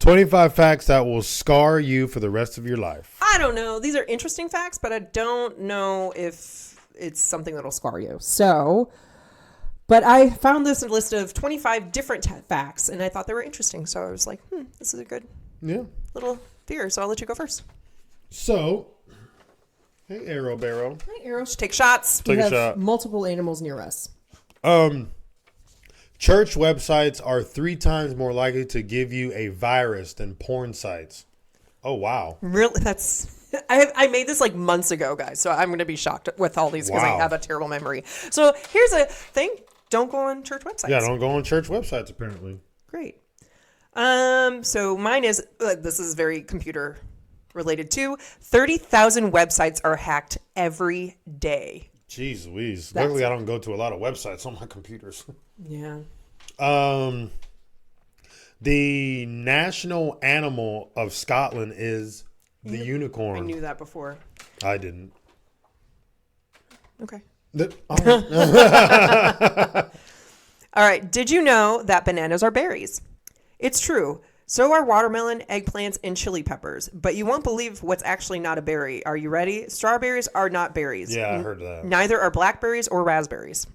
25 facts that will scar you for the rest of your life. I don't know. These are interesting facts, but I don't know if it's something that'll scar you. So, but I found this list of 25 different facts, and I thought they were interesting. So I was like, this is a good little theory. So I'll let you go first. So, hey, Arrow Barrow. Hey, Arrow. Take shots. Take a shot. Multiple animals near us. Church websites are 3 times more likely to give you a virus than porn sites. Oh, wow. Really? I made this like months ago, guys. So I'm going to be shocked with all these because I have a terrible memory. So here's a thing. Don't go on church websites. Yeah, don't go on church websites, apparently. Great. So mine is, this is very computer related too. 30,000 websites are hacked every day. Jeez Louise. Luckily, I don't go to a lot of websites on my computers. Yeah. The national animal of Scotland is the unicorn. I knew that before. I didn't. Okay. Oh. All right. Did you know that bananas are berries? It's true. So are watermelon, eggplants, and chili peppers. But you won't believe what's actually not a berry. Are you ready? Strawberries are not berries. Yeah, I heard that. Neither are blackberries or raspberries.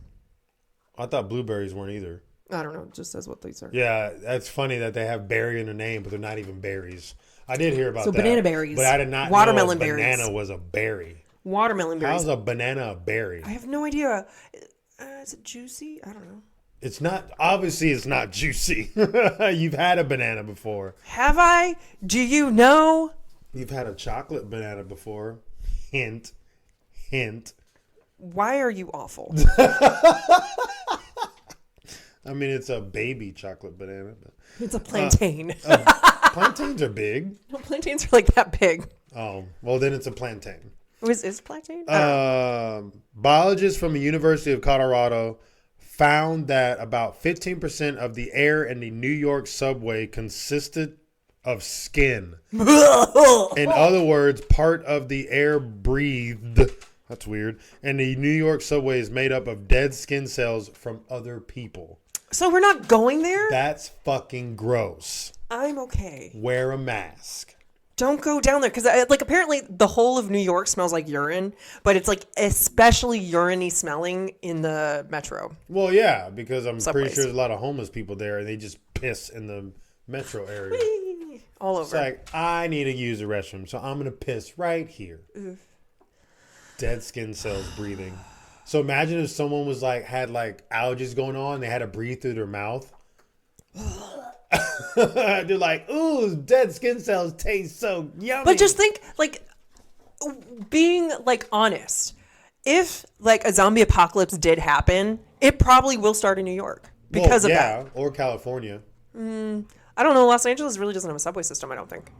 I thought blueberries weren't either. I don't know. It just says what these are. Yeah, that's funny that they have berry in the name, but they're not even berries. I did hear about that. So banana berries. But I did not watermelon know a berries. banana was a berry. Watermelon berries. How's a banana a berry? I have no idea. Is it juicy? I don't know. It's not. Obviously, it's not juicy. You've had a banana before. Have I? Do you know? You've had a chocolate banana before. Hint. Hint. Why are you awful? I mean, it's a baby chocolate banana. But, it's a plantain. plantains are big. No, plantains are like that big. Oh, well, then it's a plantain. Is plantain? Biologists from the University of Colorado found that about 15% of the air in the New York subway consisted of skin. In other words, part of the air breathed, that's weird, and the New York subway is made up of dead skin cells from other people. So we're not going there? That's fucking gross. I'm okay. Wear a mask. Don't go down there because, like, apparently the whole of New York smells like urine, but it's like especially urine-y smelling in the metro. Well, yeah, because I'm Subways. pretty sure there's a lot of homeless people there, and they just piss in the metro area. Whee! All over. It's like, I need to use the restroom, so I'm gonna piss right here. Oof. Dead skin cells breathing. So imagine if someone was like had like allergies going on, they had to breathe through their mouth. They're like, ooh, dead skin cells taste so yummy. But just think, like, being like honest. If like a zombie apocalypse did happen, it probably will start in New York because of that. Yeah, or California. I don't know. Los Angeles really doesn't have a subway system, I don't think.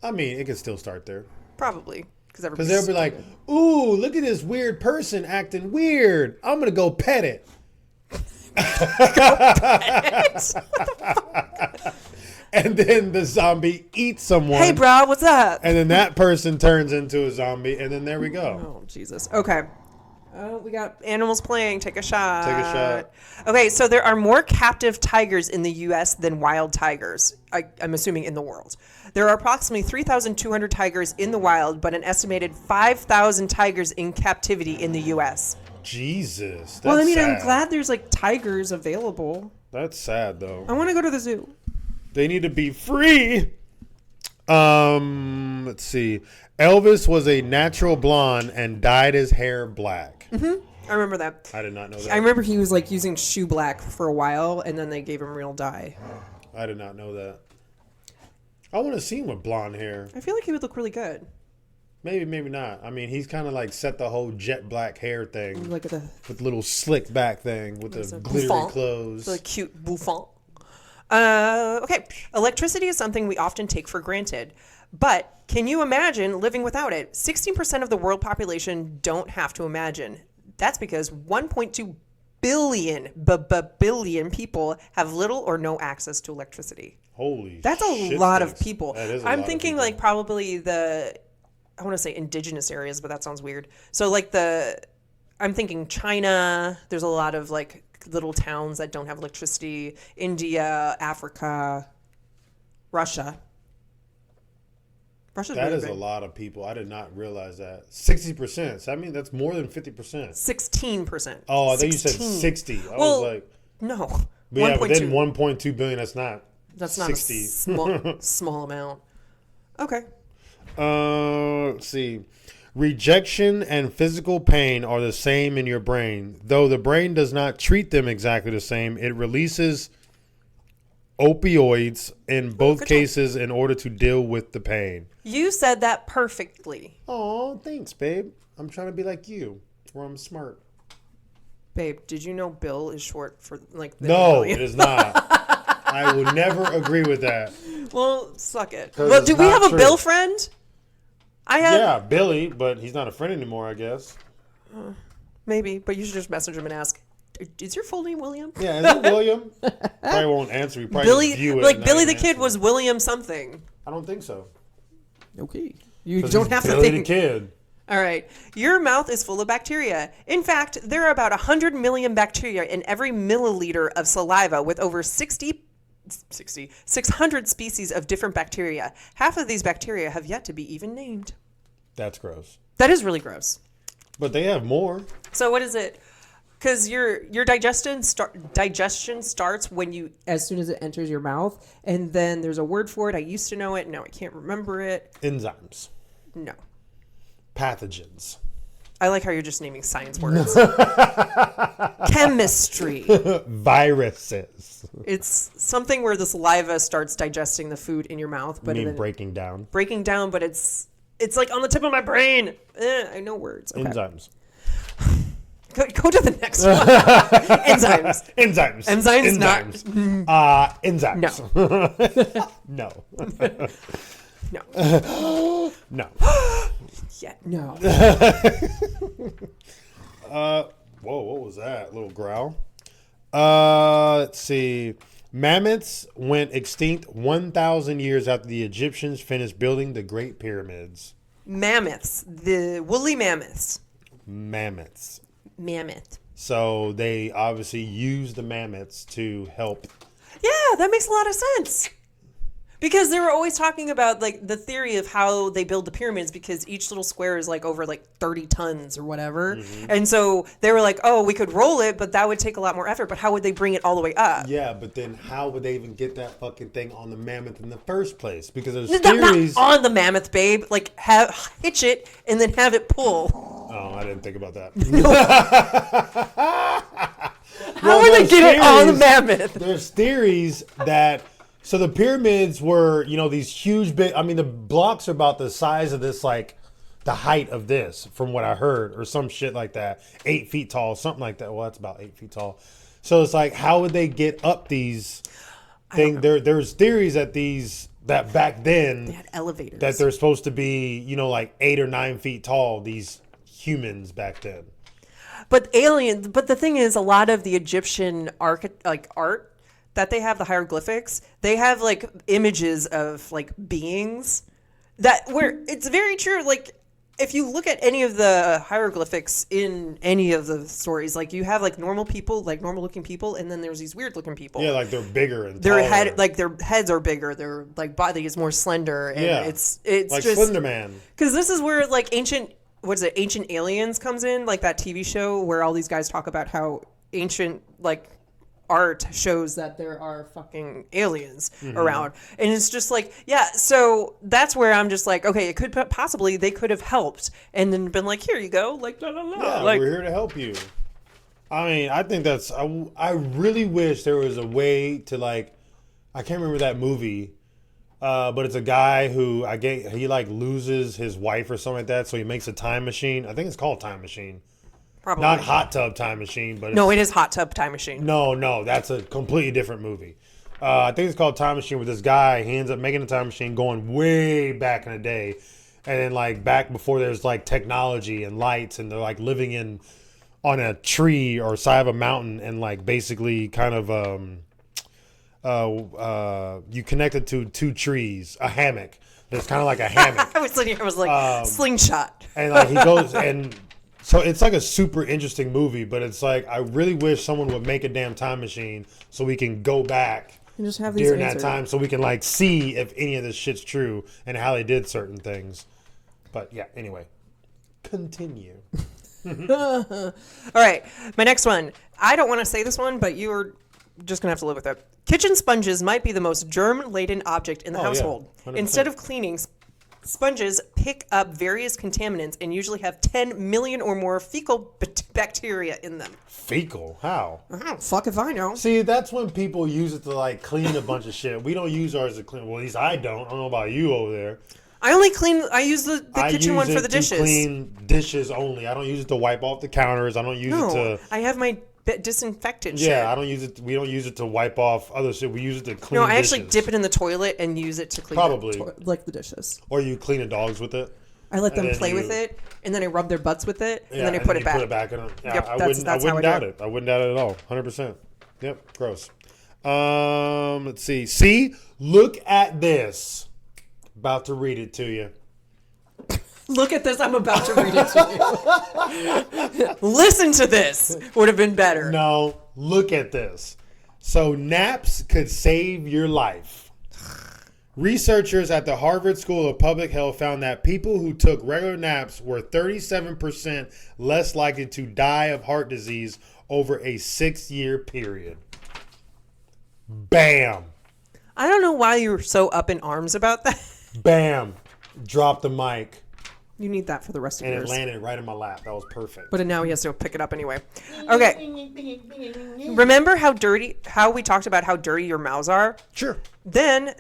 I mean, it could still start there. Probably. Because they'll be like, ooh, look at this weird person acting weird. I'm going to go pet it. And then the zombie eats someone. Hey, bro, what's up? And then that person turns into a zombie. And then there we go. Oh, Jesus. Okay. Oh, we got animals playing. Take a shot. Take a shot. Okay, so there are more captive tigers in the U.S. than wild tigers. I'm assuming in the world. There are approximately 3,200 tigers in the wild, but an estimated 5,000 tigers in captivity in the U.S. Jesus. That's Well, I mean, sad. I'm glad there's like tigers available. That's sad, though. I want to go to the zoo. They need to be free. Let's see. Elvis was a natural blonde and dyed his hair black. I remember that. I did not know that. I remember he was like using shoe black for a while, and then they gave him real dye. I did not know that. I want to see him with blonde hair. I feel like he would look really good. Maybe, maybe not. I mean, he's kind of like set the whole jet black hair thing. Like the with little slick back thing with the glittery bouffant, clothes. the cute bouffant. Okay, electricity is something we often take for granted. But can you imagine living without it? 16% of the world population don't have to imagine. That's because 1.2 billion people have little or no access to electricity. Holy That's a shit lot of sticks. people. That is a I'm lot thinking of people. like probably I want to say indigenous areas, but that sounds weird. So like I'm thinking China, there's a lot of like little towns that don't have electricity. India, Africa, Russia. Russia's That really is big. a lot of people. I did not realize that. 60%. So I mean, that's more than 50%. 16%. Oh, I thought you said 60. I Well, was like, no. but yeah, but then 1.2. 1.2 billion, that's not That's not 60. a small amount. Okay. Let's see. Rejection and physical pain are the same in your brain. Though the brain does not treat them exactly the same, it releases opioids in both good cases in order to deal with the pain. You said that perfectly. Oh, thanks, babe. I'm trying to be like you, where I'm smart. Babe, did you know Bill is short for like the No, million? it is not. I will never agree with that. Well, suck it. 'Cause Well, it's do we not have a true. Bill friend? I have Yeah, Billy, but he's not a friend anymore, I guess. maybe, but you should just message him and ask, is your full name William? Yeah, is it William? Probably won't answer. He probably Billy, just view it like and Billy not the Kid answer. was William something. I don't think so. Okay. You 'Cause don't he's have to Billy think. the Kid. All right. Your mouth is full of bacteria. In fact, there are about 100 million bacteria in every milliliter of saliva with over 600 species of different bacteria. Half of these bacteria have yet to be even named. That's gross. That is really gross. But they have more. So what is it? Because your digestion starts when as soon as it enters your mouth, and then there's a word for it. I used to know it. Now I can't remember it. Enzymes. No. Pathogens. I like how you're just naming science words. Chemistry. Viruses. It's something where the saliva starts digesting the food in your mouth, I but mean then breaking down. breaking down. But it's like on the tip of my brain. I know words. Okay. Enzymes. Go to the next one. Enzymes. Enzymes. Enzymes, not- Enzymes. No. No. No. Yeah. No. Whoa, what was that? Little growl. Let's see. Mammoths went extinct 1,000 years after the Egyptians finished building the Great Pyramids. Mammoths. The woolly mammoths. Mammoths. Mammoth. So they obviously used the mammoths to help. Yeah, that makes a lot of sense. Because they were always talking about like the theory of how they build the pyramids, because each little square is like over like 30 tons or whatever. Mm-hmm. And so they were like, oh, we could roll it, but that would take a lot more effort. But how would they bring it all the way up? Yeah, but then how would they even get that fucking thing on the mammoth in the first place? Because there's Not theories. on the mammoth, babe. Like hitch it and then have it pull. Oh, I didn't think about that. How would they get it on the mammoth? There's theories that. So the pyramids were, these huge big. I mean, the blocks are about the size of this, like the height of this, from what I heard, or some shit like that. 8 feet tall, something like that. Well, that's about 8 feet tall. So it's like, how would they get up these things? There's theories that back then They had elevators. that they're supposed to be, like 8 or 9 feet tall. These humans back then. But the thing is, a lot of the Egyptian art that they have, the hieroglyphics, they have like images of like beings where it's very true. Like if you look at any of the hieroglyphics in any of the stories, like you have like normal people, like normal looking people, and then there's these weird looking people. Yeah, like they're bigger and Their taller. their heads are bigger, their like body is more slender, and Yeah. it's like just Slender Man. because this is where like ancient what is it, Ancient Aliens comes in, like that TV show where all these guys talk about how ancient, like, art shows that there are fucking aliens around. And it's just like, yeah, so that's where I'm just like, okay, it could possibly, they could have helped and then been like, here you go, like, la, la, la. Yeah, like, we're here to help you. I mean, I think that's, I really wish there was a way to, like, I can't remember that movie, but it's a guy who, he like loses his wife or something like that, so he makes a time machine. I think it's called Time Machine. Probably. Not Hot Tub Time Machine, but no, it is Hot Tub Time Machine. No, that's a completely different movie. I think it's called Time Machine, with this guy, he ends up making a time machine going way back in the day, and then like back before there's like technology and lights, and they're like living on a tree or side of a mountain, and like basically kind of you connected to two trees, a hammock. There's kind of like a hammock. I was like slingshot. And like he goes, and so it's like a super interesting movie, but it's like, I really wish someone would make a damn time machine so we can go back and just have these during answers. that time, so we can like see if any of this shit's true and how they did certain things. But yeah, anyway, continue. All right, my next one. I don't want to say this one, but you're just gonna have to live with it. Kitchen sponges might be the most germ-laden object in the household. Yeah, Instead of cleaning, sponges pick up various contaminants and usually have 10 million or more fecal bacteria in them. Fecal? How? Fuck if I know. See, that's when people use it to like clean a bunch of shit. We don't use ours to clean. Well, at least I don't. I don't know about you over there. I use the kitchen one for the dishes. I clean dishes only. I don't use it to wipe off the counters. I don't use it to... I have my disinfectant shit. Yeah, I don't use it. We don't use it to wipe off other shit. We use it to clean. No, I dishes. actually dip it in the toilet and use it to clean. Probably like the dishes. Or you clean the dogs with it. I let them play with it, and then I rub their butts with it, and then I put it back. Put it back in them. Yeah, yep, I wouldn't doubt it. I wouldn't doubt it at all. 100%. Yep, gross. Let's see. See, look at this. About to read it to you. Look at this. I'm about to read it to you. Listen to this. Would have been better. No, look at this. So naps could save your life. Researchers at the Harvard School of Public Health found that people who took regular naps were 37% less likely to die of heart disease over a 6-year period. Bam. I don't know why you were so up in arms about that. Bam. Drop the mic. You need that for the rest of yours. And it landed right in my lap. That was perfect. But now he has to go pick it up anyway. Okay. Remember how we talked about how dirty your mouths are? Sure. Then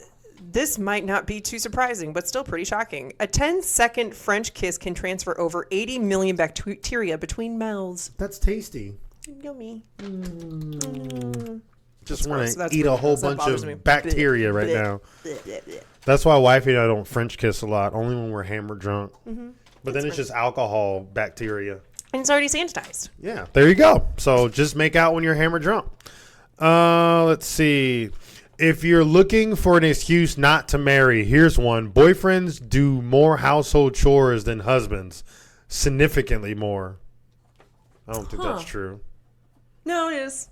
this might not be too surprising, but still pretty shocking. A 10-second French kiss can transfer over 80 million bacteria between mouths. That's tasty. Yummy. Just want to eat a whole bunch of bacteria right now. That's why wifey and I don't French kiss a lot, only when we're hammered drunk. Mm-hmm. But then it's just alcohol bacteria. And it's already sanitized. Yeah, there you go. So just make out when you're hammered drunk. Let's see. If you're looking for an excuse not to marry, here's one. Boyfriends do more household chores than husbands. Significantly more. I don't think that's true. No, it is.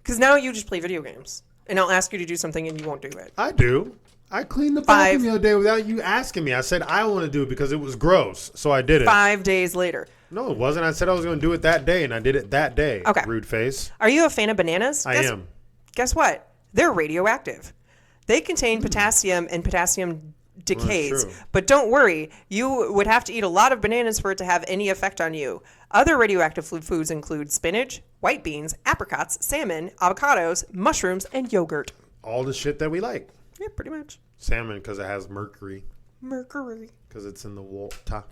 Because now you just play video games. And I'll ask you to do something and you won't do it. I do. I cleaned the bathroom the other day without you asking me. I said I want to do it because it was gross. So I did it. 5 days later. No, it wasn't. I said I was going to do it that day, and I did it that day. Okay. Rude face. Are you a fan of bananas? I am. Guess what? They're radioactive. They contain potassium, and potassium decays. But don't worry, you would have to eat a lot of bananas for it to have any effect on you. Other radioactive foods include spinach, white beans, apricots, salmon, avocados, mushrooms, and yogurt. All the shit that we like. Yeah, pretty much. Salmon because it has mercury. Mercury. Because it's in the water.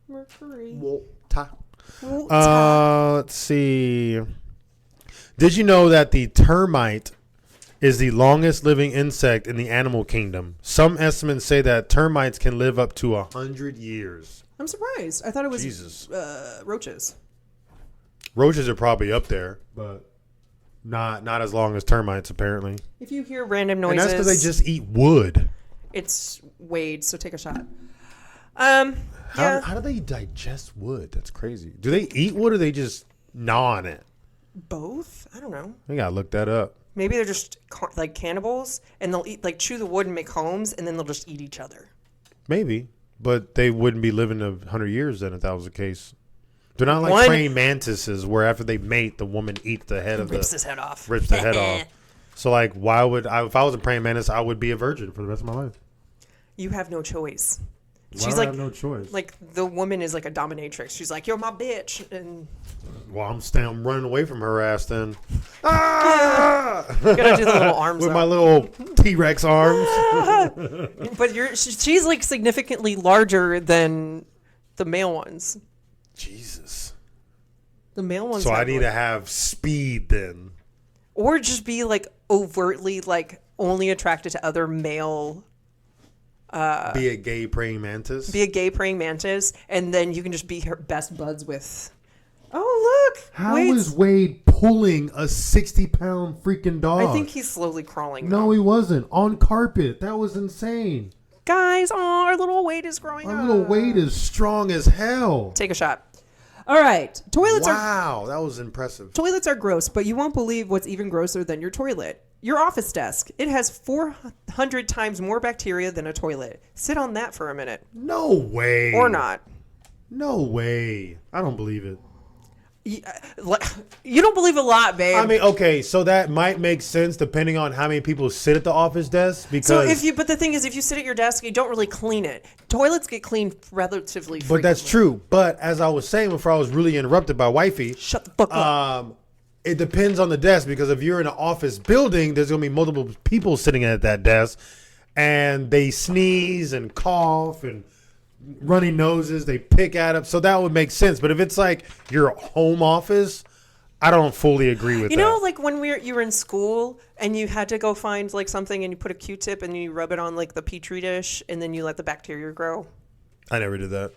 Mercury. Water. Let's see. Did you know that the termite is the longest living insect in the animal kingdom? Some estimates say that termites can live up to 100 years. I'm surprised. I thought it was roaches. Roaches are probably up there, but not as long as termites, apparently. If you hear random noises... And that's because they just eat wood. It's Wade, so take a shot. How do they digest wood? That's crazy. Do they eat wood or they just gnaw on it? Both? I don't know. I gotta look that up. Maybe they're just like cannibals, and they'll eat chew the wood and make homes, and then they'll just eat each other. Maybe. But they wouldn't be living 100 years then if that was the case. They're not like praying mantises where after they mate, the woman eats the head of rips his head off. Rips the head off. So, like, why would I, if I was a praying mantis, I would be a virgin for the rest of my life. You have no choice. She's like, I have no choice. Like, the woman is like a dominatrix. She's like, you're my bitch. And well, I'm running away from her ass then. Ah! You gotta do the little arms with my little T-Rex arms. But she's like significantly larger than the male ones. Jesus. The male ones. So I need to have speed then. Or just be like overtly like only attracted to other male. Be a gay praying mantis. Be a gay praying mantis, and then you can just be her best buds with. Oh look! How is Wade pulling a 60-pound freaking dog? I think he's slowly crawling. No, he wasn't on carpet. That was insane. Guys, our little Wade is growing up. Our little Wade is strong as hell. Take a shot. All right, toilets are. Wow, that was impressive. Toilets are gross, but you won't believe what's even grosser than your toilet. Your office desk. It has 400 times more bacteria than a toilet. Sit on that for a minute. No way. Or not. No way. I don't believe it. You don't believe a lot, babe. I mean, okay, so that might make sense depending on how many people sit at the office desk. Because but the thing is, if you sit at your desk, you don't really clean it. Toilets get cleaned relatively frequently. But that's true. But as I was saying before I was really interrupted by wifey. Shut the fuck up. It depends on the desk because if you're in an office building, there's going to be multiple people sitting at that desk and they sneeze and cough and runny noses, they pick at them. So that would make sense. But if it's like your home office, I don't fully agree with that. You know, like when you were in school and you had to go find like something and you put a Q-tip and you rub it on like the Petri dish and then you let the bacteria grow. I never did that.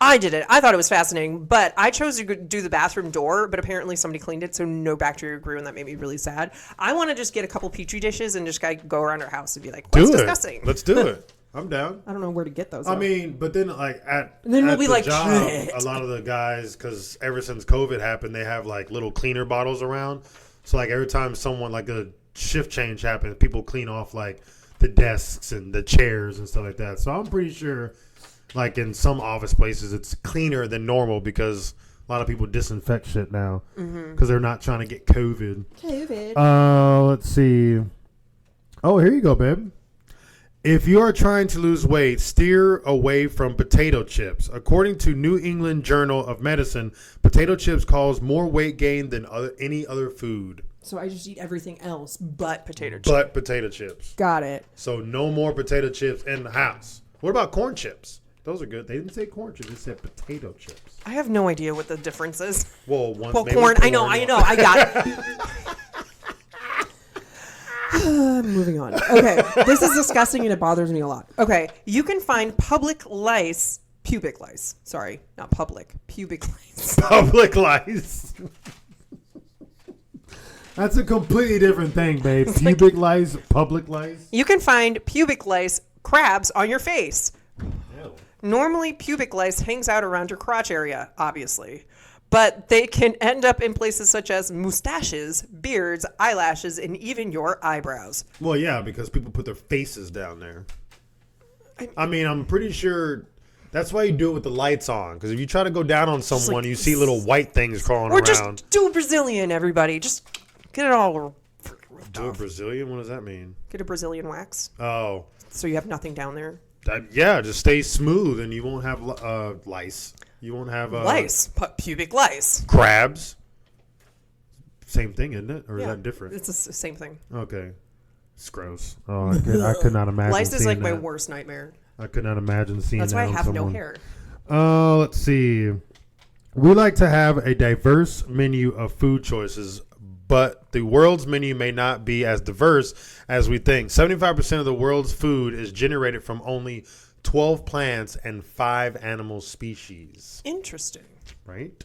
I did it. I thought it was fascinating, but I chose to do the bathroom door, but apparently somebody cleaned it, so no bacteria grew, and that made me really sad. I want to just get a couple Petri dishes and just go around our house and be like, what's disgusting? Let's do it. I'm down. I don't know where to get those. I mean, but then like at we'll be the like, job, shit. a lot of the guys, because ever since COVID happened, they have like little cleaner bottles around. So like every time someone like a shift change happens, people clean off like the desks and the chairs and stuff like that. So I'm pretty sure. Like in some office places, it's cleaner than normal because a lot of people disinfect shit now because they're not trying to get COVID. Let's see. Oh, here you go, babe. If you are trying to lose weight, steer away from potato chips. According to New England Journal of Medicine, potato chips cause more weight gain than any other food. So I just eat everything else but potato chips. But potato chips. Got it. So no more potato chips in the house. What about corn chips? Those are good. They didn't say corn chips. They said potato chips. I have no idea what the difference is. Well, corn. I know. I got it. Moving on. Okay. This is disgusting and it bothers me a lot. Okay. You can find pubic lice. Sorry. Not public. Pubic lice. Public lice. That's a completely different thing, babe. Pubic lice, public lice. You can find pubic lice crabs on your face. Ew. Normally, pubic lice hangs out around your crotch area, obviously. But they can end up in places such as mustaches, beards, eyelashes, and even your eyebrows. Well, yeah, because people put their faces down there. I mean, I'm pretty sure that's why you do it with the lights on. Because if you try to go down on someone, you see little white things crawling around. Or just do a Brazilian, everybody. Just get it all Do a Brazilian? What does that mean? Get a Brazilian wax. Oh. So you have nothing down there. Yeah, just stay smooth and you won't have lice. You won't have lice, pubic lice. Crabs. Same thing, isn't it? Or is that different? It's the same thing. Okay. It's gross. Oh, I could not imagine. Lice is like that. my worst nightmare. I could not imagine seeing that. That's why I have someone. no hair. Let's see. We like to have a diverse menu of food choices, but the world's menu may not be as diverse as we think. 75% of the world's food is generated from only 12 plants and 5 animal species. Interesting. Right?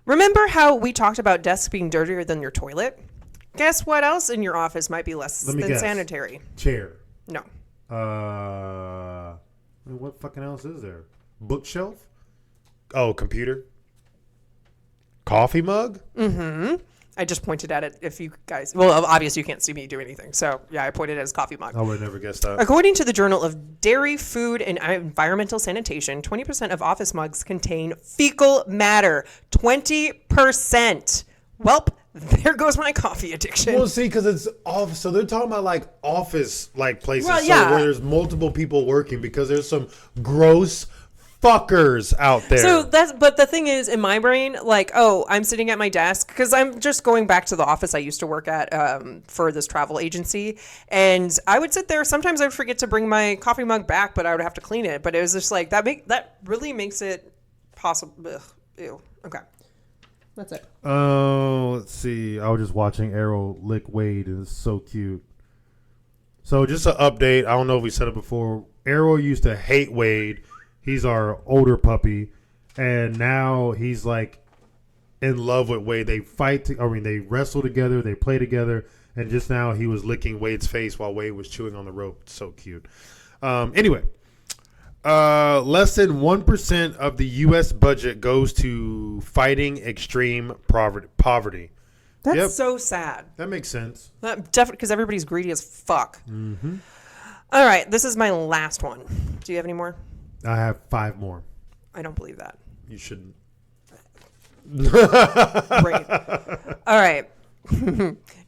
Remember how we talked about desks being dirtier than your toilet? Guess what else in your office might be less than sanitary? Chair. No. What fucking else is there? Bookshelf? Oh, computer? Coffee mug? Mm-hmm. I just pointed at it. If you guys, well, obviously you can't see me do anything. So yeah, I pointed at his coffee mug. I would have never guessed that. According to the Journal of Dairy, Food, and Environmental Sanitation, 20% of office mugs contain fecal matter. 20%. Welp, there goes my coffee addiction. Well, see, because it's off. So they're talking about like office like places, Well, yeah. so where there's multiple people working because there's some gross fuckers out there. So but the thing is, in my brain, like, oh, I'm sitting at my desk because I'm just going back to the office I used to work at for this travel agency, and I would sit there. Sometimes I would forget to bring my coffee mug back, but I would have to clean it. But it was just like that really makes it possible. Ew. Okay, that's it. Oh, let's see. I was just watching Arrow lick Wade, and it's so cute. So just an update. I don't know if we said it before. Arrow used to hate Wade. He's our older puppy, and now he's like in love with Wade. They they wrestle together, they play together, and just now he was licking Wade's face while Wade was chewing on the rope. It's so cute. Anyway, less than 1% of the U.S. budget goes to fighting extreme poverty. That's so sad. That makes sense. Definitely, because everybody's greedy as fuck. Mm-hmm. All right, this is my last one. Do you have any more? I have 5 more. I don't believe that. You shouldn't. Great. All right.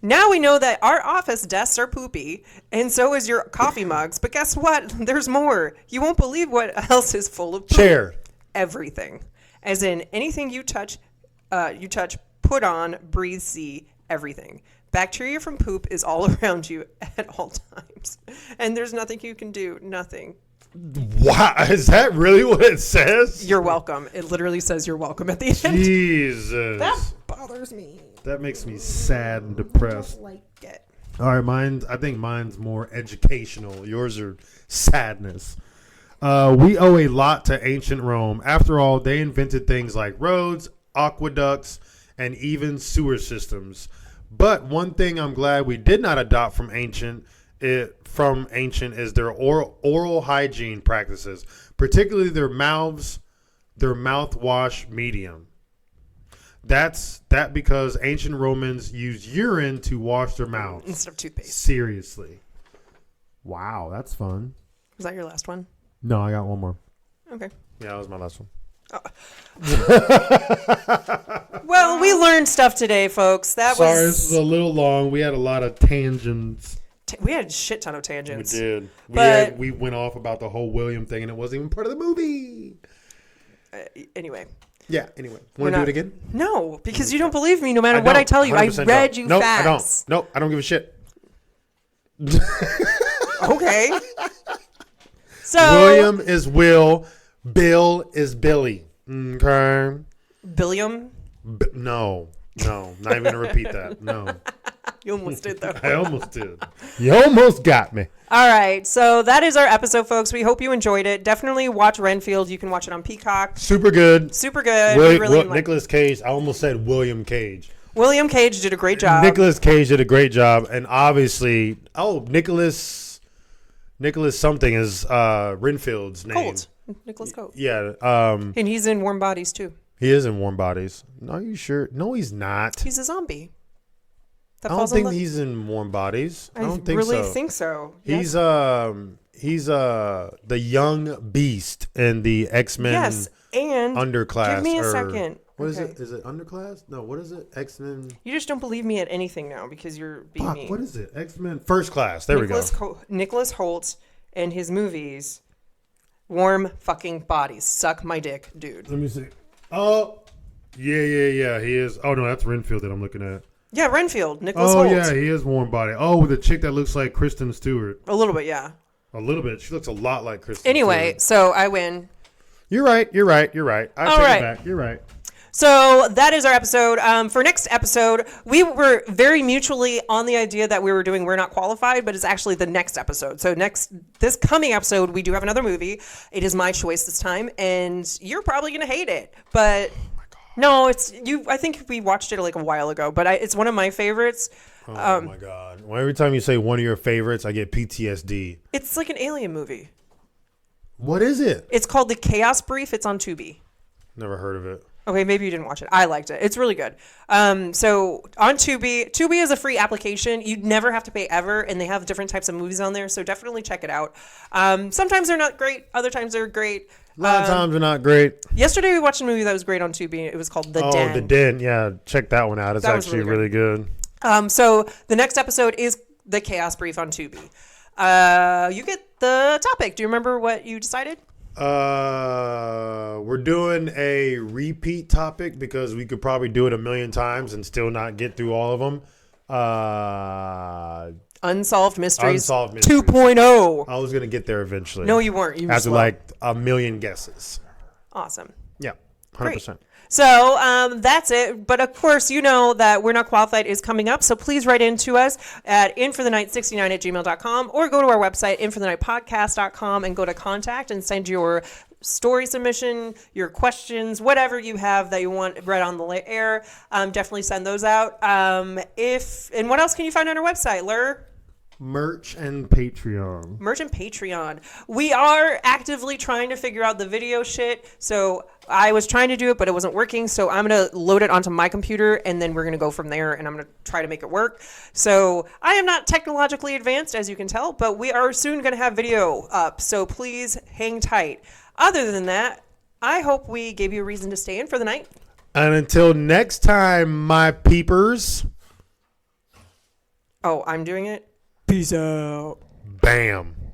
Now we know that our office desks are poopy, and so is your coffee mugs. But guess what? There's more. You won't believe what else is full of poop. Chair. Everything. As in anything you touch, put on, breathe, see, everything. Bacteria from poop is all around you at all times. And there's nothing you can do. Nothing. Wow, is that really what it says? You're welcome. It literally says you're welcome at the end. Jesus. That bothers me. That makes me sad and depressed. I don't like it. All right, I think mine's more educational. Yours are sadness. We owe a lot to ancient Rome. After all, they invented things like roads, aqueducts, and even sewer systems. But one thing I'm glad we did not adopt from ancient is their oral hygiene practices, particularly their mouthwash medium. That's because ancient Romans used urine to wash their mouths instead of toothpaste. Seriously. Wow, that's fun. Was that your last one? No, I got one more. Okay. Yeah, that was my last one. Well, we learned stuff today, folks. Sorry, this was a little long. We had a lot of tangents. We had a shit ton of tangents. We did. We went off about the whole William thing, and it wasn't even part of the movie. Anyway. Yeah, anyway. Want to do it again? No, because you don't believe me no matter what I tell you. I read you facts. Nope, I don't give a shit. Okay. So William is Will. Bill is Billy. Okay. Billiam? No, not even going to repeat that. No. You almost did, though. I almost did. You almost got me. All right. So that is our episode, folks. We hope you enjoyed it. Definitely watch Renfield. You can watch it on Peacock. Super good. Super good. Nicolas Cage. I almost said William Cage. William Cage did a great job. Nicolas Cage did a great job. And obviously, Nicholas something is Renfield's name. Colt. Nicholas Colt. Yeah. And he's in Warm Bodies, too. He is in Warm Bodies. Are you sure? No, he's not. He's a zombie. I don't think he's in Warm Bodies. I don't think so. I really think so. He's the young beast in the X-Men underclass. Give me a second. What is it? Is it underclass? No, what is it? X-Men. You just don't believe me at anything now because you're being mean. What is it? X-Men First Class. There we go. Nicholas Hoult and his movies. Warm fucking Bodies. Suck my dick, dude. Let me see. Oh, yeah. He is. Oh no, that's Renfield that I'm looking at. Yeah, Renfield. Nicholas Hoult. Oh yeah, he is Warm Body. Oh, with a chick that looks like Kristen Stewart. A little bit, yeah. A little bit. She looks a lot like Kristen. Anyway, so I win. You're right. I take it back. You're right. So that is our episode. For next episode, we were very mutually on the idea that we were doing We're Not Qualified, but it's actually the next episode. So this coming episode, we do have another movie. It is my choice this time, and you're probably going to hate it. But no, it's you. I think we watched it like a while ago, but it's one of my favorites. Oh my God. Well, every time you say one of your favorites, I get PTSD. It's like an alien movie. What is it? It's called The Chaos Brief. It's on Tubi. Never heard of it. Okay, maybe you didn't watch it. I liked it. It's really good. So on Tubi is a free application. You never have to pay ever, and they have different types of movies on there. So definitely check it out. Sometimes they're not great. Other times they're great. A lot of times they're not great. Yesterday we watched a movie that was great on Tubi. It was called The Den. Oh, The Den. Yeah, check that one out. It's actually really good. So the next episode is The Chaos Brief on Tubi. You get the topic. Do you remember what you decided? We're doing a repeat topic because we could probably do it a million times and still not get through all of them. Unsolved Mysteries 2.0. 2.0. I was going to get there eventually. No, you weren't. You were after slow. like a million guesses. Awesome. Yeah, 100%. Great. So that's it. But of course, you know that We're Not Qualified is coming up. So please write into us at inforthenight69@gmail.com or go to our website, inforthenightpodcast.com, and go to contact and send your story submission, your questions, whatever you have that you want read on the air. Definitely send those out. And what else can you find on our website, Lur? Merch and Patreon. Merch and Patreon. We are actively trying to figure out the video shit. So I was trying to do it, but it wasn't working. So I'm going to load it onto my computer, and then we're going to go from there, and I'm going to try to make it work. So I am not technologically advanced, as you can tell, but we are soon going to have video up. So please hang tight. Other than that, I hope we gave you a reason to stay in for the night. And until next time, my peepers. Oh, I'm doing it? Peace out. Bam.